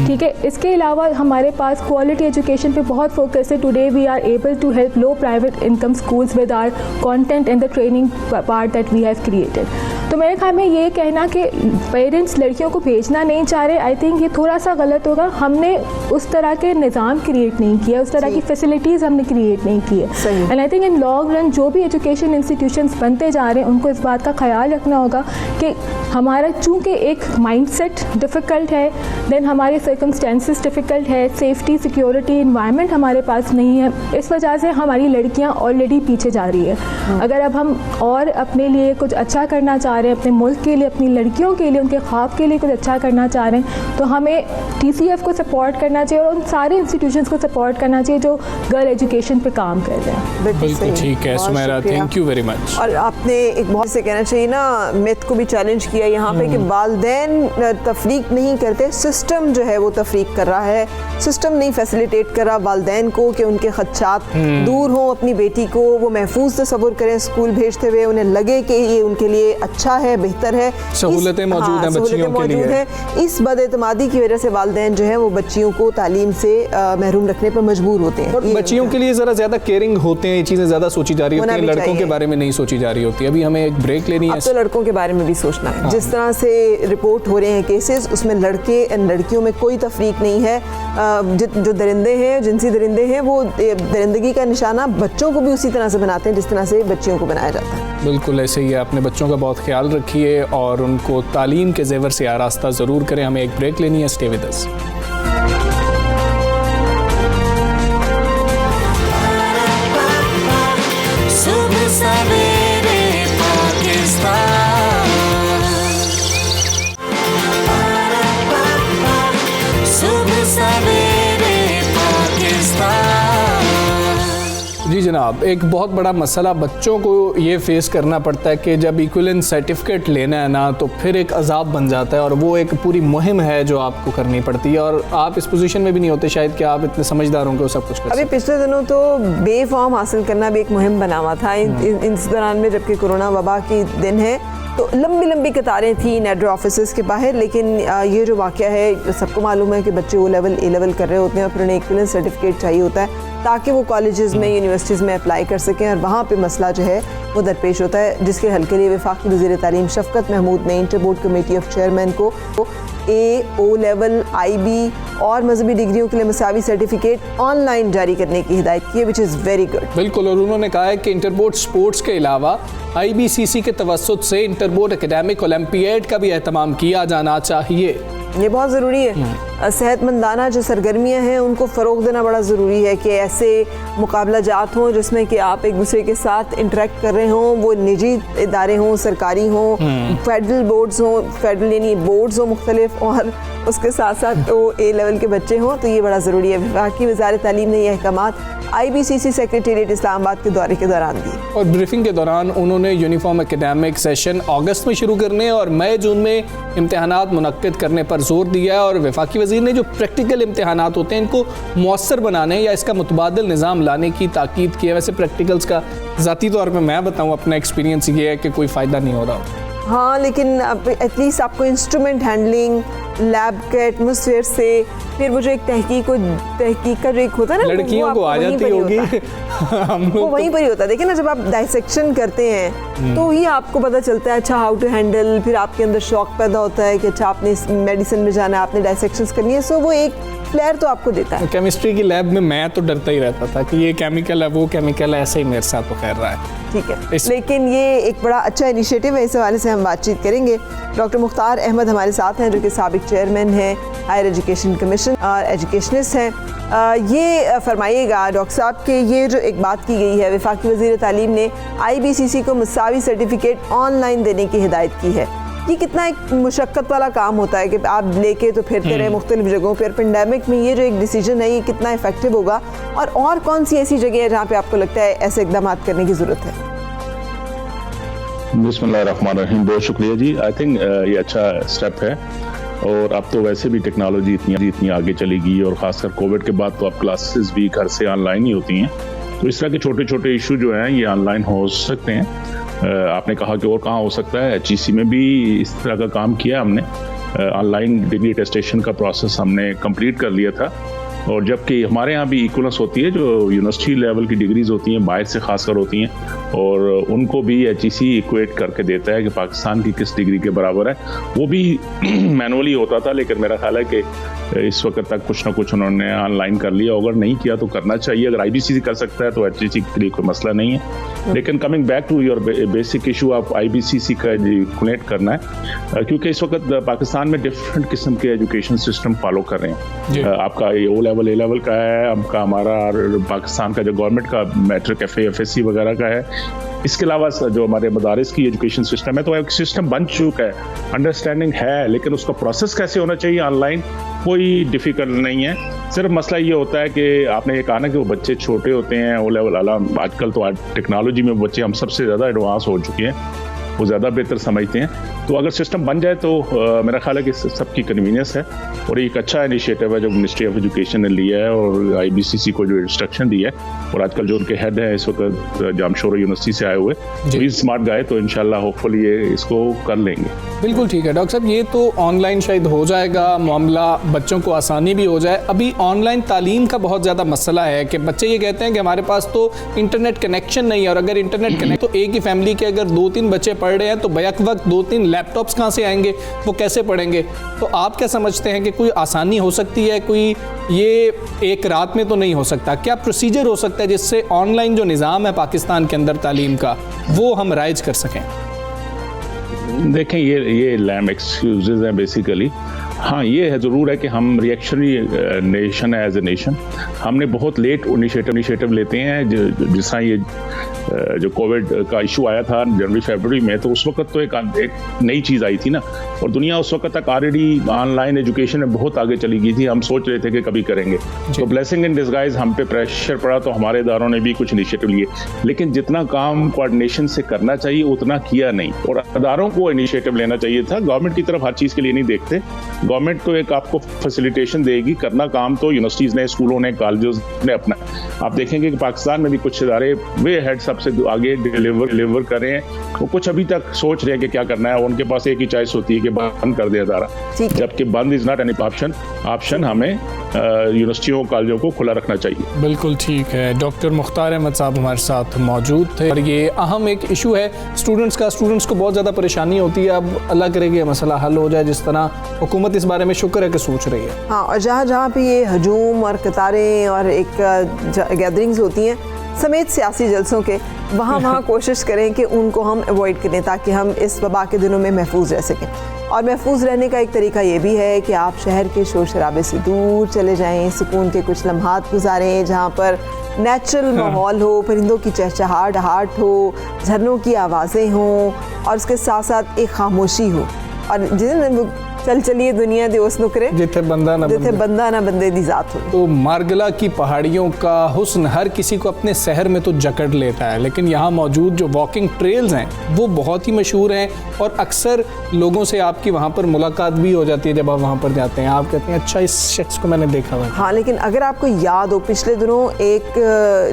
ठीक है। इसके अलावा हमारे पास क्वालिटी एजुकेशन पे बहुत फोकस है। Today we are able to help low private income schools with our content and the training part that we have created. तो मेरे ख्याल में ये कहना कि पेरेंट्स लड़कियों को भेजना नहीं चाह रहे, आई थिंक ये थोड़ा सा गलत होगा। हमने उस तरह के निज़ाम क्रिएट नहीं किया, उस तरह की फैसिलिटीज़ हमने क्रिएट नहीं की है। And I think in long run जो भी एजुकेशन इंस्टीट्यूशंस बनते जा रहे हैं उनको इस बात का ख्याल रखना होगा कि हमारा चूँकि एक माइंडसेट डिफ़िकल्ट है, देन हमारे सर्कमस्टेंसेस डिफ़िकल्ट है, सेफ्टी सिक्योरिटी इन्वायरमेंट हमारे पास नहीं है, इस वजह से हमारी लड़कियाँ ऑलरेडी पीछे जा रही है। अगर अब हम और अपने लिए कुछ अच्छा करना चाह रहे हैं, अपने मुल्क के लिए, अपनी लड़कियों के लिए, उनके ख्वाब के लिए कुछ अच्छा करना चाह रहे हैं, तो हमें TCF को सपोर्ट करना चाहिए और उन सारे इंस्टीट्यूशंस को सपोर्ट करना चाहिए जो गर्ल एजुकेशन पे काम कर रहे हैं। बिल्कुल ठीक है Sumaira, thank you very much. और आपने एक बहुत से कहना चाहिए ना, मिथ को भी चैलेंज किया यहाँ पे कि वालिदैन तफरीक नहीं करते, सिस्टम जो है वो तफरीक कर रहा है, सिस्टम नहीं फैसिलिटेट कर रहा वालिदैन को कि उनके खदशात दूर हों, अपनी बेटी को वो महफूज तसव्वुर करें स्कूल भेजते हुए, उन्हें लगे कि ये उनके लिए अच्छा है, बेहतर है, सहूलतें मौजूद हैं बच्चियों के लिए। इस बदएतमादी की वजह से वालिदैन जो है वो बच्चियों को तालीम से महरूम रखने पर मजबूर होते हैं। और बच्चियों के लिए ज़रा ज़्यादा केयरिंग होते हैं, ये चीज़ें ज़्यादा सोची जा रही होती हैं, लड़कों के बारे में नहीं सोची जा रही होती। अभी हमें एक ब्रेक लेनी है। अब तो लड़कों के बारे में भी सोचना है। जिस तरह से रिपोर्ट हो रहे हैं केसेस, उसमें लड़के एंड लड़कियों में कोई तफरीक नहीं है। जो दरिंदे हैं, जिनसी दरिंदे हैं, वो दरिंदगी का निशाना बच्चों को भी उसी तरह से बनाते हैं जिस तरह से बच्चियों को बनाया जाता है। बिल्कुल ऐसे ही है। अपने बच्चों का बहुत ख्याल रखिए और उनको तालीम के ज़ेवर से आरास्ता ज़रूर करें। हमें एक ब्रेक लेनी है, स्टे विद अस। सुबह सवेरे पाकिस्तान, सुबह सवेरे पाकिस्तान। जी जनाब, एक बहुत बड़ा मसला बच्चों को ये फेस करना पड़ता है कि जब इक्विवेलेंट सर्टिफिकेट लेना है ना, तो फिर एक अजाब बन जाता है और वो एक पूरी मुहिम है जो आपको करनी पड़ती है, और आप इस पोजीशन में भी नहीं होते शायद कि आप इतने समझदार होंगे वो सब कुछ कर अभी पिछले दिनों तो बे फॉर्म हासिल करना भी एक मुहिम बना हुआ था इस दौरान में, जबकि कोरोना वबा की दिन है तो लंबी लंबी कतारें थी नेडर ऑफिसेज के बाहर। लेकिन ये जो वाक़या है, सबको मालूम है कि बच्चे ओ लेवल ए लेवल कर रहे होते हैं और फिर उन्हें इक्विवेलेंट सर्टिफिकेट चाहिए होता है ताकि वो कॉलेजेस में यूनिवर्सिटीज़ में अप्लाई कर सकें, और वहाँ पे मसला जो है वो दरपेश होता है, जिसके हल के लिए वफाकी वज़ीर तालीम शफ़क़त महमूद ने inter board committee of chairman को ए, ओ लेवल, IB और मजहबी डिग्रियों के लिए मसावी सर्टिफिकेट ऑनलाइन जारी करने की हिदायत की है, विच इज़ वेरी गुड। बिल्कुल, और उन्होंने कहा है कि इंटर बोर्ड स्पोर्ट्स के अलावा IBCC के तवस्सुत से इंटर बोर्ड एकेडमिक ओलंपियाड का भी एहतमाम किया जाना चाहिए। ये बहुत ज़रूरी है। सेहतमंदाना जो सरगर्मियाँ हैं उनको फ़रोग देना बड़ा ज़रूरी है कि ऐसे मुकाबला जात हों जिसमें कि आप एक दूसरे के साथ इंटरेक्ट कर रहे हों, वो निजी इदारे हों, सरकारी हों, फेडरल बोर्ड्स हों, फेडरल यानी बोर्ड्स हों मुख्तलिफ, और उसके साथ साथ वो ए लेवल के बच्चे हों, तो ये बड़ा ज़रूरी है। वफाकी वज़ारत तालीम ने यह अहकामात IBCC सेक्रेटेरिएट इस्लामाबाद के दौरे के दौरान दी। और ब्रीफिंग के दौरान उन्होंने यूनिफॉर्म एकेडमिक सेशन अगस्त में शुरू करने और मई जून में इम्तिहानात मुनक्किद करने पर जोर दिया है, और वफाकी वज़ीर ने जो प्रैक्टिकल इम्तिहानात होते हैं इनको मौसर बनाने या इसका मुतबादिल निज़ाम लाने की ताकीद की है। वैसे प्रैक्टिकल्स का ज़ाती तौर पर मैं बताऊँ, अपना एक्सपीरियंस ये है कि कोई फ़ायदा नहीं हो रहा। हाँ, लेकिन एटलीस्ट आपको इंस्ट्रूमेंट हैंडलिंग, लैब के एटमॉस्फेयर से, फिर वो जो एक तहकीक का जो एक होता है ना, लड़कियों को आ जाती होगी वो वहीं पर ही होता है। देखिए ना, जब आप डाइसेक्शन करते हैं तो ही आपको पता चलता है अच्छा हाउ टू हैंडल, फिर आपके अंदर शौक पैदा होता है कि अच्छा आपने मेडिसिन में जाना है, आपने डाइसेक्शंस करनी है, सो वो एक फ्लेयर तो आपको देता है। केमिस्ट्री की लैब में मैं तो डरता ही रहता था कि ये केमिकल है, वो केमिकल है, ऐसे ही मेरे साथ तो खैर रहा है। ठीक है, लेकिन ये एक बड़ा अच्छा इनिशिएटिव है, इस हवाले से हम बातचीत करेंगे। डॉक्टर मुख्तार अहमद हमारे साथ हैं जो कि साबिक चेयरमैन हैं हायर एजुकेशन कमीशन और एजुकेशनिस्ट हैं। ये फरमाइएगा डॉक्टर साहब कि ये जो एक बात की गई है, वफाकी वज़ीर तालीम ने IBCC को मसावी सर्टिफिकेट ऑनलाइन देने की हिदायत की है, ये कितना एक मुशक्क़त वाला काम होता है कि आप लेके तो फिरते रहे मुख्तलिफ जगहों पर। पेंडेमिक में ये जो एक डिसीजन है ये कितना इफेक्टिव होगा, और कौन सी ऐसी जगह है जहाँ पे आपको लगता है ऐसे इक़दाम करने की ज़रूरत है? बिस्मिल्लाहिर्रहमानिर्रहीम, बहुत शुक्रिया जी। आई थिंक ये अच्छा स्टेप है, और अब तो वैसे भी टेक्नोलॉजी इतनी आगे चलेगी, और ख़ासकर कोविड के बाद तो अब क्लासेस भी घर से ऑनलाइन ही होती हैं, तो इस तरह के छोटे छोटे इशू जो हैं ये ऑनलाइन हो सकते हैं। आपने कहा कि और कहाँ हो सकता है, HEC में भी इस तरह का काम किया हमने, ऑनलाइन डिग्री टेस्टेशन का प्रोसेस हमने कंप्लीट कर लिया था। और जबकि हमारे यहाँ भी इक्वलेंस होती है, जो यूनिवर्सिटी लेवल की डिग्रीज होती हैं बाहर से खासकर होती हैं, और उनको भी HEC इक्वेट करके देता है कि पाकिस्तान की किस डिग्री के बराबर है। वो भी मैनुअली होता था, लेकिन मेरा ख्याल है कि इस वक्त तक कुछ ना कुछ उन्होंने ऑनलाइन कर लिया, अगर नहीं किया तो करना चाहिए। अगर IBCC कर सकता है तो HEC के लिए कोई मसला नहीं है। लेकिन coming back to your basic issue, आप IBCC का इक्वेट करना है, क्योंकि इस वक्त पाकिस्तान में डिफरेंट किस्म के एजुकेशन सिस्टम फॉलो कर रहे हैं। आपका O लेवल, A लेवल का है, आपका हमारा पाकिस्तान का जो गवर्नमेंट का मैट्रिक FSC वगैरह का है, इसके अलावा जो हमारे मदारिस की एजुकेशन सिस्टम है, तो एक सिस्टम बन चुका है, अंडरस्टैंडिंग है, लेकिन उसका प्रोसेस कैसे होना चाहिए ऑनलाइन कोई डिफ़िकल्ट नहीं है। सिर्फ मसला ये होता है कि आपने ये कहा ना कि वो बच्चे छोटे होते हैं, O लेवल आजकल तो टेक्नोलॉजी में बच्चे हम सबसे ज़्यादा एडवांस हो चुके हैं, वो ज़्यादा बेहतर समझते हैं। तो अगर सिस्टम बन जाए तो मेरा ख्याल है कि सबकी कन्वीनियंस है, और एक अच्छा इनिशिएटिव है जो मिनिस्ट्री ऑफ एजुकेशन ने लिया है और IBCC को जो इंस्ट्रक्शन दिया है। और आजकल जो उनके हेड है इस वक्त जामशोरा यूनिवर्सिटी से आए हुए, तो स्मार्ट गाय, तो इंशाल्लाह होपफुली ये इसको कर लेंगे। बिल्कुल ठीक है डॉक्टर साहब, ये तो ऑनलाइन शायद हो जाएगा मामला, बच्चों को आसानी भी हो जाए। अभी ऑनलाइन तालीम का बहुत ज़्यादा मसला है कि बच्चे ये कहते हैं कि हमारे पास तो इंटरनेट कनेक्शन नहीं है, और अगर इंटरनेट कनेक्ट तो एक ही फैमिली के अगर 2-3 बच्चे पढ़ रहे हैं तो बैक वक्त 2-3 लैपटॉप्स कहाँ से आएंगे, वो कैसे पढ़ेंगे? तो आप क्या समझते हैं कि कोई आसानी हो सकती है, कोई ये एक रात में तो नहीं हो सकता, क्या प्रोसीजर हो सकता है जिससे ऑनलाइन जो निज़ाम है पाकिस्तान के अंदर तालीम का वो हम राइज कर सकें? देखें, ये लैम एक्सक्यूजेज हैं बेसिकली। हाँ, ये है ज़रूर है कि हम रिएक्शनरी नेशन है एज ए नेशन। हमने बहुत लेट इनिशिएटिव लेते हैं। जिस तरह ये जो कोविड का इशू आया था जनवरी फरवरी में, तो उस वक्त तो एक नई चीज़ आई थी ना, और दुनिया उस वक्त तक ऑलरेडी ऑनलाइन एजुकेशन में बहुत आगे चली गई थी। हम सोच रहे थे कि कभी करेंगे, तो ब्लेसिंग इन डिस्गाइज हम पे प्रेशर पड़ा, तो हमारे इदारों ने भी कुछ इनिशिएटिव लिए, लेकिन जितना काम कोऑर्डिनेशन से करना चाहिए उतना किया नहीं, और इदारों को इनिशिएटिव लेना चाहिए था। गवर्नमेंट की तरफ हर चीज़ के लिए नहीं देखते। गवर्नमेंट तो एक आपको फैसिलिटेशन देगी, करना काम तो यूनिवर्सिटीज़ ने, स्कूलों ने, कॉलेजेस ने अपना। आप देखेंगे कि पाकिस्तान में भी कुछ इदारे वे हेड सबसे आगे डिलीवर कर रहे हैं। वो कुछ अभी तक सोच रहे हैं कि क्या करना है। उनके पास एक ही चॉइस होती है कि बंद कर दे इदारा, जबकि बंद इज नॉट एनी ऑप्शन। हमें यूनिवर्सिटियों कॉलेजों को खुला रखना चाहिए। बिल्कुल ठीक है। डॉक्टर मुख्तार अहमद साहब हमारे साथ मौजूद थे, और ये अहम एक इशू है स्टूडेंट्स को बहुत ज़्यादा परेशानी होती है। अब अल्लाह करे कि मसला हल हो जाए, जिस तरह हुकूमत इस बारे में शुक्र है कि सोच रही है। हाँ, और जहाँ पे ये हजूम और कतारें और एक गैदरिंग्स होती हैं समेत सियासी जलसों के, वहाँ कोशिश करें कि उनको हम अवॉइड करें, ताकि हम इस वबा के दिनों में महफूज रह सकें। और महफूज रहने का एक तरीका ये भी है कि आप शहर के शोर शराबे से दूर चले जाएं, सुकून के कुछ लम्हात गुजारें जहाँ पर नेचुरल माहौल हो, परिंदों की चहचहाहट हो, झरनों की आवाज़ें हों, और उसके साथ साथ एक खामोशी हो। और जिन चलिए दुनिया दे उस नुकरे जिथे बंदा ना बंदे दी जात हो। तो मारगला की पहाड़ियों का हुस्न हर किसी को अपने शहर में तो जकड़ लेता है, लेकिन यहाँ मौजूद जो वॉकिंग ट्रेल्स हैं वो बहुत ही मशहूर हैं, और अक्सर लोगों से आपकी वहाँ पर मुलाकात भी हो जाती है। जब आप वहाँ पर जाते हैं, आप कहते हैं अच्छा इस शख्स को मैंने देखा हुआ है। हाँ, लेकिन अगर आपको याद हो, पिछले दिनों एक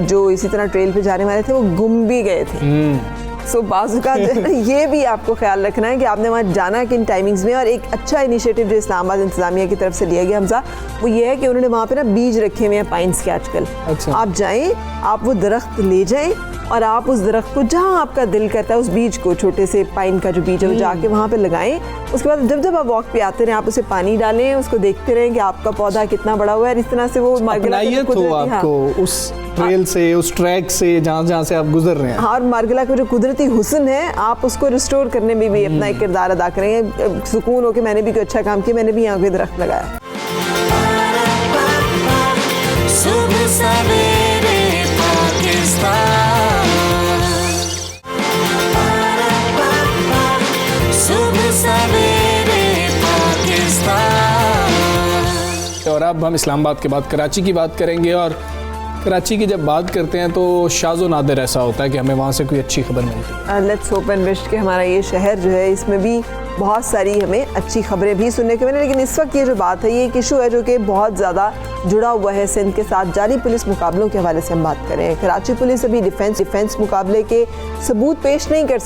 जो इसी तरह ट्रेल पे जाने वाले थे वो गुम भी गए थे। सो बाज़ का ये भी आपको ख्याल रखना है कि आपने वहाँ जाना किन टाइमिंग्स में। और एक अच्छा इनिशिएटिव जो इस्लामाबाद इंतज़ामिया की तरफ से लिया गया हमजा, वो ये है कि उन्होंने वहाँ पे ना बीज रखे हुए हैं पाइन्स के आजकल। अच्छा। आप जाएं, आप वो दरख्त ले जाएं, और आप उस दरख्त को जहाँ आपका दिल करता है, उस बीज को, छोटे से पाइन का जो बीज है वो जाके वहाँ पे लगाएं। उसके बाद जब आप वॉक पे आते रहें, आप उसे पानी डालें, उसको देखते रहें कि आपका पौधा कितना बड़ा हुआ है। इस तरह से वो अपनाइयत हो आपको उस ट्रेल से, उस ट्रैक से जहाँ से आप गुजर रहे हैं। हाँ, और मारगला का जो कुदरती हुस्न है, आप उसको रिस्टोर करने में भी अपना एक किरदार अदा करेंगे। सुकून हो कि मैंने भी कोई अच्छा काम किया, मैंने भी यहाँ पे दरख्त लगाया। सुबह सवेरे पाकिस्तान, सुबह सवेरे पाकिस्तान। और अब हम इस्लामाबाद के बाद कराची की बात करेंगे, और कराची की जब बात करते हैं तो शाज़ो नादिर ऐसा होता है कि हमें वहाँ से कोई अच्छी खबर मिलती है। लेट्स होप एंड विश कि हमारा ये शहर जो है, इसमें भी बहुत सारी हमें अच्छी खबरें भी सुनने को मिले। लेकिन इस वक्त ये जो बात है, ये एक इशू है जो कि बहुत ज़्यादा जुड़ा हुआ है सिंध के साथ। जारी पुलिस मुकाबलों के हवाले से हम बात करें। कराची पुलिस अभी डिफेंस मुकाबले के सबूत पेश नहीं कर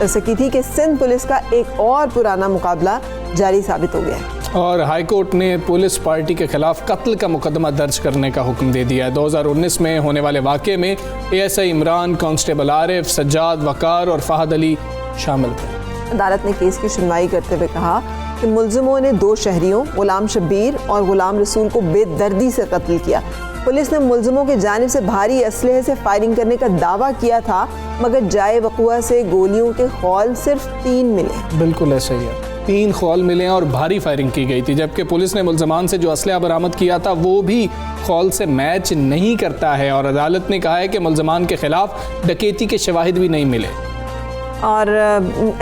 सकी थी कि सिंध पुलिस का एक और पुराना मुकाबला जारी साबित हो गया है। और हाई कोर्ट ने पुलिस पार्टी के खिलाफ कत्ल का मुकदमा दर्ज करने का हुक्म दे दिया है। 2019 में होने वाले वाक़े में ASI इमरान, कांस्टेबल आरिफ, सज्जाद, वकार और फहद अली शामिल थे। अदालत ने केस की सुनवाई करते हुए कहा कि मुल्ज़िमों ने 2 शहरियों गुलाम शब्बीर और गुलाम रसूल को बेदर्दी से कत्ल किया। पुलिस ने मुल्ज़िमों की जानिब से भारी असलहे से फायरिंग करने का दावा किया था, मगर जाए वक़ुआ से गोलियों के खौल सिर्फ 3 मिले। बिल्कुल ऐसा ही है, 3 खौल मिले और भारी फायरिंग की गई थी, जबकि पुलिस ने मुल्ज़मान से जो असलहा बरामद किया था वो भी खौल से मैच नहीं करता है। और अदालत ने कहा है कि मुल्ज़मान के खिलाफ डकैती के शवाहिद भी नहीं मिले। और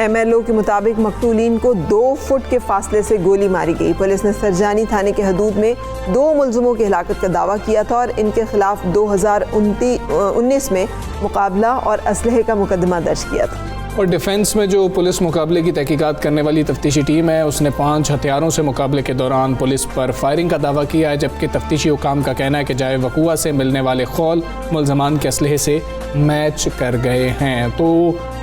MLO के मुताबिक मकतूलीन को 2 फुट के फासले से गोली मारी गई। पुलिस ने सरजानी थाने के हदूद में 2 मुल्ज़िमों की हिलाकत का दावा किया था, और इनके खिलाफ 2019 में मुकाबला और असलहे का मुकदमा दर्ज किया था। और डिफेंस में जो पुलिस मुकाबले की तहकीकात करने वाली तफ्तीशी टीम है, उसने 5 हथियारों से मुकाबले के दौरान पुलिस पर फायरिंग का दावा किया है, जबकि तफ्तीशी हुकाम का कहना है कि जाए वक़ुआ से मिलने वाले खौल मुल्ज़मान के असलहे से मैच कर गए हैं। तो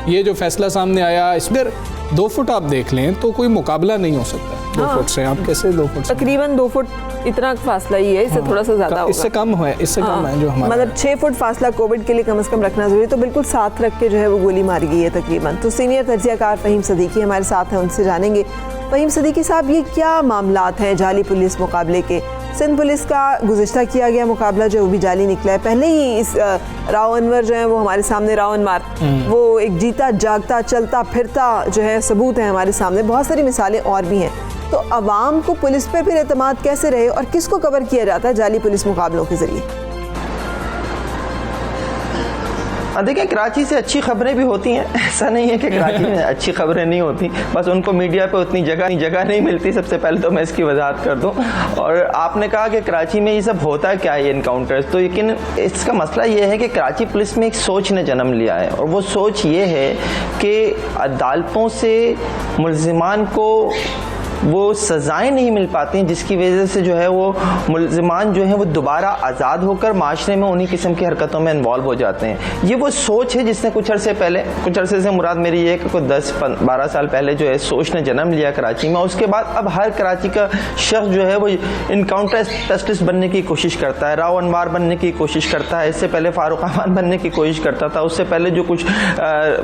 ये जो फैसला सामने आया, इस पर 2 फुट आप देख लें तो कोई मुकाबला नहीं हो सकता। 2 फुट से आप कैसे 2 फुट? तकरीबन 2 फुट इतना फासला ही है, इससे थोड़ा सा ज़्यादा होगा। इससे कम है, इससे कम है जो हमारा, मतलब 6 फुट फासला कोविड के लिए कम से कम रखना जरूरी, तो बिल्कुल साथ रख के जो है वो गोली मारी गई है तकरीबन। तो सीनियर तजियाकार फ़हीम सदीकी हमारे साथ हैं, उनसे जानेंगे। फ़हीम सदीकी साहब, ये क्या मामलात हैं जाली पुलिस मुकाबले के? सिंध पुलिस का गुज़िश्ता किया गया मुकाबला जो वो भी जाली निकला है। पहले ही इस राव अनवर जो है वो हमारे सामने, राव अनवर वो एक जीता जागता चलता फिरता जो है सबूत है हमारे सामने। बहुत सारी मिसालें और भी हैं। तो अवाम को पुलिस पर फिर एतमाद कैसे रहे और किसको कवर किया जाता है जाली पुलिस मुकाबलों के ज़रिए? देखिए, कराची से अच्छी खबरें भी होती हैं, ऐसा नहीं है कि कराची में अच्छी खबरें नहीं होती, बस उनको मीडिया पे उतनी जगह नहीं मिलती। सबसे पहले तो मैं इसकी वजाहत कर दूं। और आपने कहा कि कराची में ये सब होता है क्या, ये इनकाउंटर्स, तो लेकिन इसका मसला ये है कि कराची पुलिस में एक सोच ने जन्म लिया है, और वो सोच ये है कि अदालतों से मुल्ज़िमान को वो सज़ाएं नहीं मिल पाती हैं, जिसकी वजह से जो है वो मुल्ज़िमान जो है वो दोबारा आज़ाद होकर माशरे में उन्हीं किस्म की हरकतों में इन्वॉल्व हो जाते हैं। ये वो सोच है जिसने कुछ अरसे से मुराद मेरी ये है कि कुछ 10-12 साल पहले जो है सोच ने जन्म लिया कराची में। उसके बाद अब हर कराची का शख्स जो है वो इनकाउंटर स्पेशलिस्ट बनने की कोशिश करता है, राव अनवर बनने की कोशिश करता है, इससे पहले फारूक अमान बनने की कोशिश करता था, उससे पहले जो कुछ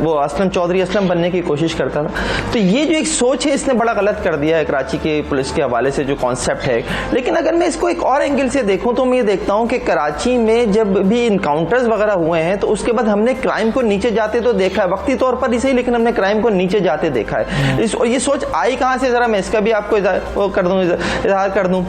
वो असलम चौधरी असलम बनने की कोशिश करता था। तो ये जो एक सोच है इसने बड़ा गलत कर दिया है कराची के पुलिस के हवाले से जो कॉन्सेप्ट है। लेकिन अगर मैं इसको एक और एंगल से देखूं तो मैं ये देखता हूं कि कराची में जब भी इनकाउंटर्स वगैरह हुए हैं तो उसके बाद हमने क्राइम को नीचे जाते तो देखा है, वक्ती तौर पर ही सही, लेकिन हमने क्राइम को नीचे जाते देखा है। ये सोच आई कहां से, जरा मैं इसका भी आपको इज़हार कर दूं।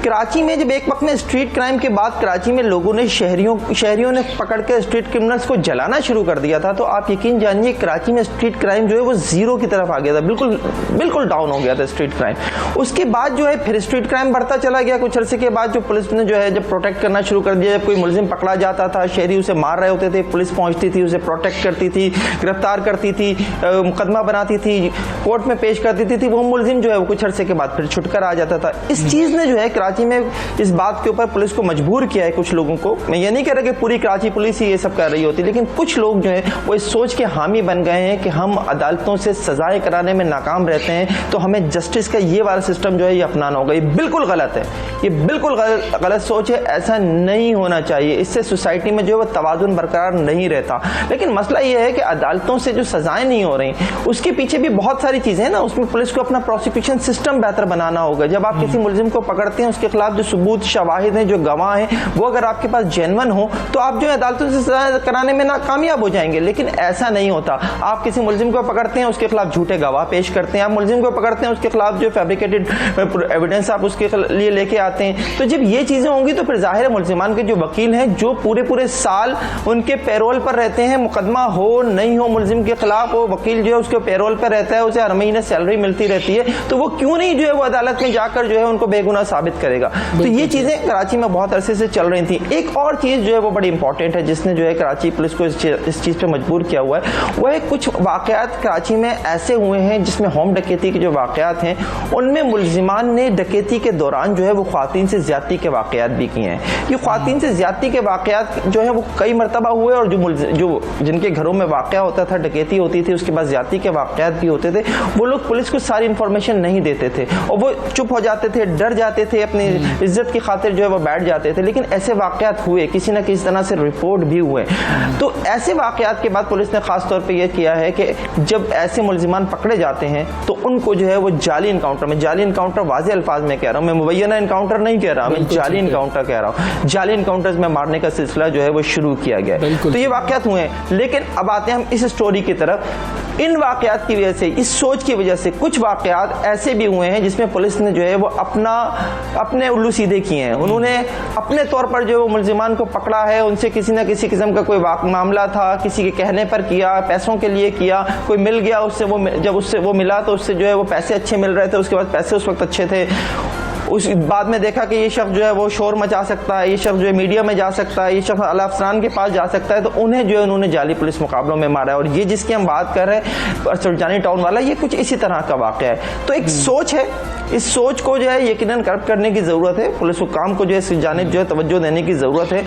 कराची में जब एक वक्त में स्ट्रीट क्राइम के बाद कराची में लोगों ने शहरियों ने पकड़ के स्ट्रीट क्रिमिनल्स को जलाना शुरू कर दिया था, तो आप यकीन जानिए कराची में स्ट्रीट क्राइम जो है वो जीरो की तरफ आ गया था, बिल्कुल डाउन हो गया था स्ट्रीट क्राइम। उसके बाद जो है फिर स्ट्रीट क्राइम बढ़ता चला गया। कुछ अरसे के बाद जो पुलिस ने जो है जब प्रोटेक्ट करना शुरू कर दिया, जब कोई मुल्जिम पकड़ा जाता था, शहरी उसे मार रहे होते थे, पुलिस पहुंचती थी, उसे प्रोटेक्ट करती थी, गिरफ्तार करती थी, मुकदमा बनाती थी, कोर्ट में पेश कर देती थी, वो मुल्जिम जो है वो कुछ अरसे के बाद फिर छुटकर आ जाता था। इस चीज़ ने जो है कराची में इस बात के ऊपर पुलिस को मजबूर किया है कुछ लोगों को। मैं ये नहीं कह रहा कि पूरी कराची पुलिस ही ये सब कर रही होती, लेकिन कुछ लोग जो है वो इस सोच के हामी बन गए हैं कि हम अदालतों से सजाएं कराने में नाकाम रहते हैं तो हमें जस्टिस का ये वाला सिस्टम जो है ये अपनाना होगा। ये बिल्कुल गलत है, ये बिल्कुल गलत सोच है, ऐसा नहीं होना चाहिए। इससे सोसाइटी में जो है वो तवाज़ुन बरकरार नहीं रहता। लेकिन मसला ये है कि अदालतों से जो सजाएं नहीं हो रही उसके पीछे भी बहुत सारी चीज़ें हैं ना। उसमें पुलिस को अपना प्रोसिक्यूशन सिस्टम बेहतर बनाना होगा। जब आप किसी मुल्जिम को पकड़ते हैं उसके खिलाफ जो सबूत शवाहिद हैं, जो गवाह हैं, वो अगर आपके पास जेन्युइन हो तो आप जो है अदालतों से सजा कराने में नाकामयाब हो जाएंगे। लेकिन ऐसा नहीं होता। आप किसी मुल्जिम को पकड़ते हैं, उसके खिलाफ झूठे गवाह पेश करते हैं, आप मुल्जिम को पकड़ते हैं, उसके खिलाफ जो फैब्रिकेटेड एविडेंस आप उसके लिए लेके आते हैं। तो जब ये चीज़ें होंगी तो फिर जाहिर है मुल्जिमान के जो वकील हैं जो पूरे साल उनके पैरोल पर रहते हैं, मुकदमा हो नहीं हो मुल्जिम के खिलाफ, वो वकील जो है उसके पैरोल पर रहता है, उसे हर महीने सैलरी मिलती रहती है, तो वो क्यों नहीं जो है वो अदालत में जाकर जो है उनको बेगुनाह साबित करेगा। तो ये चीज़ें कराची में बहुत अरसे से चल रही थी। एक और चीज़ जो है वो बड़ी इंपॉर्टेंट है जिसने जो है कराची पुलिस को इस चीज़ पे मजबूर किया हुआ है, वो है कुछ वाक़यात कराची में ऐसे हुए हैं जिसमें होम डकैती के जो वाक़यात हैं उनमें मुल्जिमान ने डकैती के दौरान जो है वो ख्वातीन से ज़्यादती के वाक़यात भी किए हैं। ये ख्वातीन से ज़्यादती के वाक़यात जो है वो कई मरतबा हुए, और जो जिनके घरों में वाक़या होता था, डकैती होती थी, उसके बाद ज़्यादती के वाक़यात भी होते थे, वो लोग पुलिस को सारी इंफॉर्मेशन नहीं देते थे और वो चुप हो जाते थे, डर जाते थे, अपनी इज्जत की खातिर जो है वो बैठ जाते थे। लेकिन ऐसे वाक़यात हुए, किसी न किसी तरह से रिपोर्ट भी हुए। तो ऐसे वाक़यात के बाद पुलिस ने खास तौर पे ये किया है कि जब ऐसे मुल्जिमान पकड़े जाते हैं तो उनको जो है वो जाली इनकाउंटर में, जाली इनकाउंटर वाज़ेह अल्फाज में कह रहा हूँ, मैं मुबैना इनकाउंटर नहीं कह रहा, मैं जाली इनकाउंटर कह रहा हूँ, जाली इनकाउंटर्स में मारने का सिलसिला जो है वो शुरू किया गया। तो ये वाक़यात हुए हैं। लेकिन अब आते हैं हम इस स्टोरी की तरफ। इन वाक़यात की वजह से, इस सोच की वजह से कुछ वाक़यात ऐसे भी हुए हैं जिसमें पुलिस ने जो है वो अपने उल्लू सीधे किए हैं। उन्होंने अपने तौर पर जो मुल्जिमान को पकड़ा है, उनसे किसी न किसी किस्म का कोई मामला था, किसी के कहने पर किया, पैसों के लिए किया, कोई मिल गया उससे, जब उससे वो मिला तो उससे जो है वो पैसे अच्छे मिल रहे थे, उसके बाद पैसे उस वक्त अच्छे थे। उस बाद में देखा कि ये शख्स जो है वो शोर मचा सकता है, ये शख्स जो है मीडिया में जा सकता है, ये शख्स आला अफसरान के पास जा सकता है, तो उन्हें जो है उन्होंने जाली पुलिस मुकाबलों में मारा है। और ये जिसकी हम बात कर रहे हैं सुल्तानी टाउन वाला, ये कुछ इसी तरह का वाक़या है। तो एक सोच है, इस सोच को जो है यकीनन कर्ब करने की ज़रूरत है। पुलिस हुक्काम को जो है इस जानिब जो है तवज्जो देने की ज़रूरत है।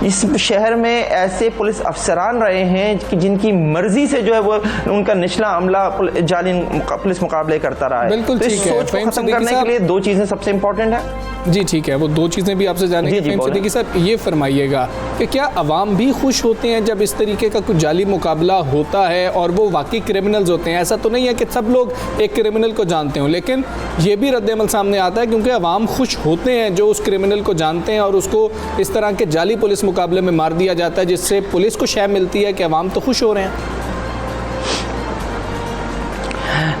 इस शहर में ऐसे पुलिस अफसरान रहे हैं कि जिनकी मर्जी से जो है वो उनका निचला अमला जाली पुलिस मुकाबले करता रहा है। बिल्कुल तो इस सोच को खत्म करने के लिए दो चीज़ें सबसे इंपॉर्टेंट है। जी ठीक है, वो दो चीज़ें भी आपसे जाने जी, की। बोलें। सिद्दीकी साहब ये फरमाइएगा कि क्या अवाम भी खुश होते हैं जब इस तरीके का कुछ जाली मुकाबला होता है और वो वाकई क्रिमिनल्स होते हैं? ऐसा तो नहीं है कि सब लोग एक क्रिमिनल को जानते हों, लेकिन ये भी रद्द-ए-अमल सामने आता है क्योंकि अवाम खुश होते हैं जो उस क्रिमिनल को जानते हैं और उसको इस तरह के जाली पुलिस मुकाबले में मार दिया जाता है, जिससे पुलिस को शय मिलती है कि अवाम तो खुश हो रहे हैं।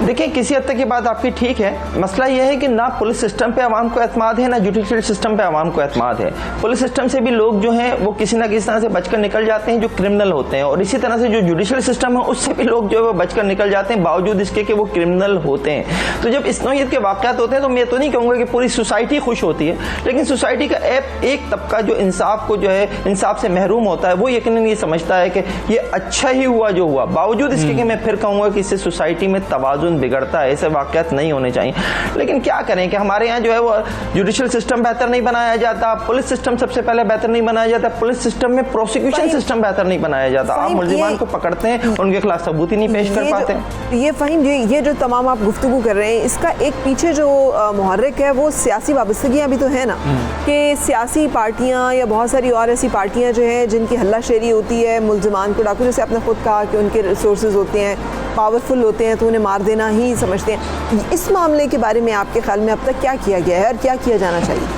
देखिए, किसी हद तक ये बात आपकी ठीक है। मसला ये है कि ना पुलिस सिस्टम पे आवाम को एतमाद है, ना जुडिशल सिस्टम पे आवाम को एतमाद है। पुलिस सिस्टम से भी लोग जो हैं वो किसी ना किसी तरह से बचकर निकल जाते हैं जो क्रिमिनल होते हैं, और इसी तरह से जो जुडिशल सिस्टम है उससे भी लोग जो है वो बचकर निकल जाते हैं बावजूद इसके कि वो क्रिमिनल होते हैं। तो जब इस नौइयत के वाक़यात होते हैं तो मैं तो नहीं कहूँगा कि पूरी सोसाइटी खुश होती है, लेकिन सोसाइटी का एक तबका जो इंसाफ को जो है इंसाफ से महरूम होता है वो यकीनन ये समझता है कि ये अच्छा ही हुआ जो हुआ, बावजूद इसके कि मैं फिर कहूँगा कि इससे सोसाइटी में तवाज़ुन बिगड़ता है, ऐसे वाक़यात नहीं होने चाहिए। लेकिन क्या करें कि हमारे यहाँ जो है वो जुडिशल सिस्टम बेहतर नहीं बनाया जाता, पुलिस सिस्टम सबसे पहले बेहतर नहीं बनाया जाता, पुलिस सिस्टम में प्रोसिक्यूशन सिस्टम बेहतर नहीं बनाया जाता। आप मुल्ज़िमान को पकड़ते हैं, उनके खिलाफ सबूत ही नहीं पेश कर पाते। ये फ़हीम जी, ये जो तमाम आप गुफ्तगू कर रहे हैं, इसका एक पीछे जो मुहर्रिक है वो सियासी वाबस्तगियाँ भी तो है ना, कि सियासी पार्टियाँ या बहुत सारी और ऐसी पार्टियाँ जो हैं जिनकी हल्लाशेरी होती है, मुल्ज़िमान को डाकू, जैसे आपने खुद कहा कि उनके रिसोर्सेज होते हैं, पावरफुल होते हैं, तो उन्हें मार देना ही समझते हैं। इस मामले के बारे में आपके ख्याल में अब तक क्या किया गया है और क्या किया जाना चाहिए?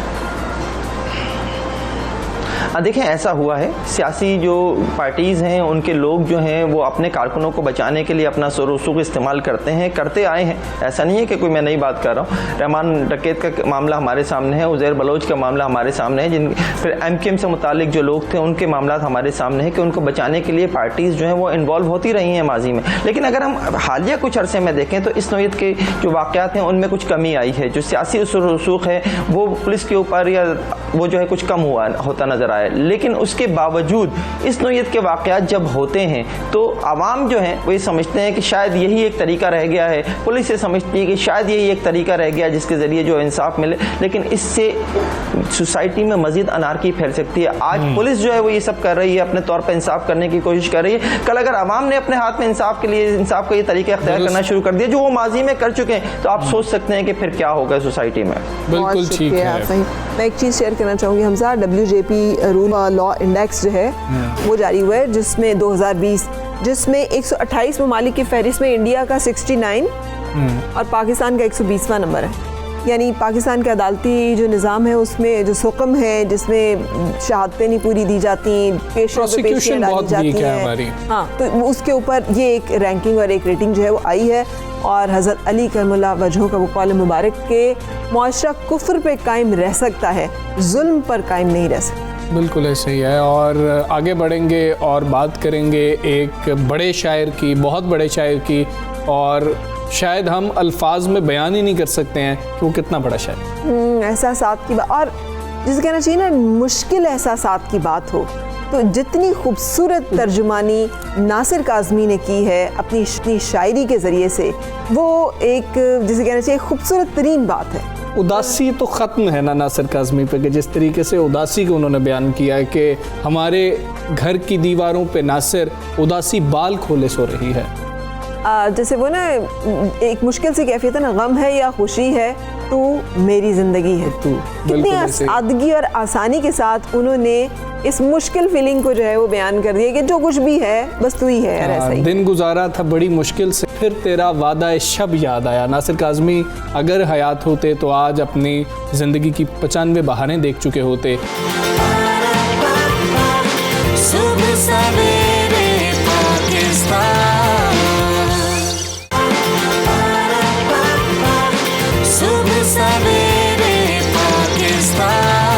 देखें, ऐसा हुआ है, सियासी जो पार्टीज़ हैं उनके लोग जो हैं वो अपने कारकुनों को बचाने के लिए अपना रसूख इस्तेमाल करते आए हैं। ऐसा नहीं है कि कोई मैं नई बात कर रहा हूँ। रहमान डकैत का मामला हमारे सामने है, उज़ैर बलोच का मामला हमारे सामने है, फिर MKM से मुतालिक जो लोग थे उनके मामला हमारे सामने हैं कि उनको बचाने के लिए पार्टीज़ जो हैं वो इन्वॉल्व होती रही हैं माजी में। लेकिन अगर हम हालिया कुछ अरसे में देखें तो इस नौइयत के जो वाक़यात हैं उनमें कुछ कमी आई है। जो सियासी रसूख है वो पुलिस के ऊपर या वो जो है कुछ कम होता नज़र आया, लेकिन उसके बावजूद इस नौइयत के वाक़यात जब होते हैं तो आवाम जो है वो ये समझते हैं कि शायद यही एक तरीका रह गया है, पुलिस ये समझती है कि शायद यही एक तरीका रह गया जिसके ज़रिए जो इंसाफ मिले, लेकिन इससे सोसाइटी में मज़ीद अनारकी फैल सकती है। आज पुलिस जो है वो ये सब कर रही है, अपने तौर पर इंसाफ करने की कोशिश कर रही है। कल अगर आवाम ने अपने हाथ में इंसाफ के लिए इंसाफ का ये तरीका अख्तियार करना शुरू कर दिया जो वो माजी में कर चुके हैं, तो आप सोच सकते हैं कि फिर क्या होगा सोसाइटी में। बिल्कुल ठीक है। मैं एक चीज़ शेयर करना चाहूँगी Hamza, WJP rule law index जो है वो जारी हुआ है जिसमें 2020 जिसमें 128 ममालिक की फहरिस्त में इंडिया का 69 और पाकिस्तान का 120वां नंबर है। यानी पाकिस्तान का अदालती जो निज़ाम है उसमें जो हुक्म है जिसमें शहादतें नहीं पूरी दी जाती, प्रोसिक्यूशन बहुत वीक है हमारी। हाँ, तो उसके ऊपर ये एक रैंकिंग और एक रेटिंग जो है वो आई है। और हज़रत अली करमुल्लाह वजहों का वो कौल मुबारक के मुआशरा कुफ्र पे कायम रह सकता है, जुल्म पर कायम नहीं रह सकता। बिल्कुल ऐसे ही है। और आगे बढ़ेंगे और बात करेंगे एक बड़े शायर की, बहुत बड़े शायर की, और शायद हम अल्फाज में बयान ही नहीं कर सकते हैं कि वो कितना बड़ा शायर। एहसासात की बात, और जिसे कहना चाहिए ना मुश्किल एहसासात की बात हो, तो जितनी खूबसूरत तर्जुमानी नासिर काज़मी ने की है अपनी शायरी के ज़रिए से, वो एक जिसे कहना चाहिए खूबसूरत तरीन बात है। उदासी तो ख़त्म है ना नासिर काज़मी पे, कि जिस तरीके से उदासी को उन्होंने बयान किया है कि हमारे घर की दीवारों पे नासिर उदासी बाल खोले सो रही है। जैसे वो ना एक मुश्किल सी कैफियत है ना, गम है या खुशी है, तू मेरी ज़िंदगी है तू। कितनी सादगी और आसानी के साथ उन्होंने इस मुश्किल फीलिंग को जो है वो बयान कर दिया कि जो कुछ भी है बस तू ही है यार। ऐसा ही दिन गुजारा था बड़ी मुश्किल से, फिर तेरा वादा शब याद आया। नासिर काज़मी अगर हयात होते तो आज अपनी ज़िंदगी की 95 बहारें देख चुके होते। सुबह सवेरे पाकिस्तान, सुबह सवेरे पाकिस्तान।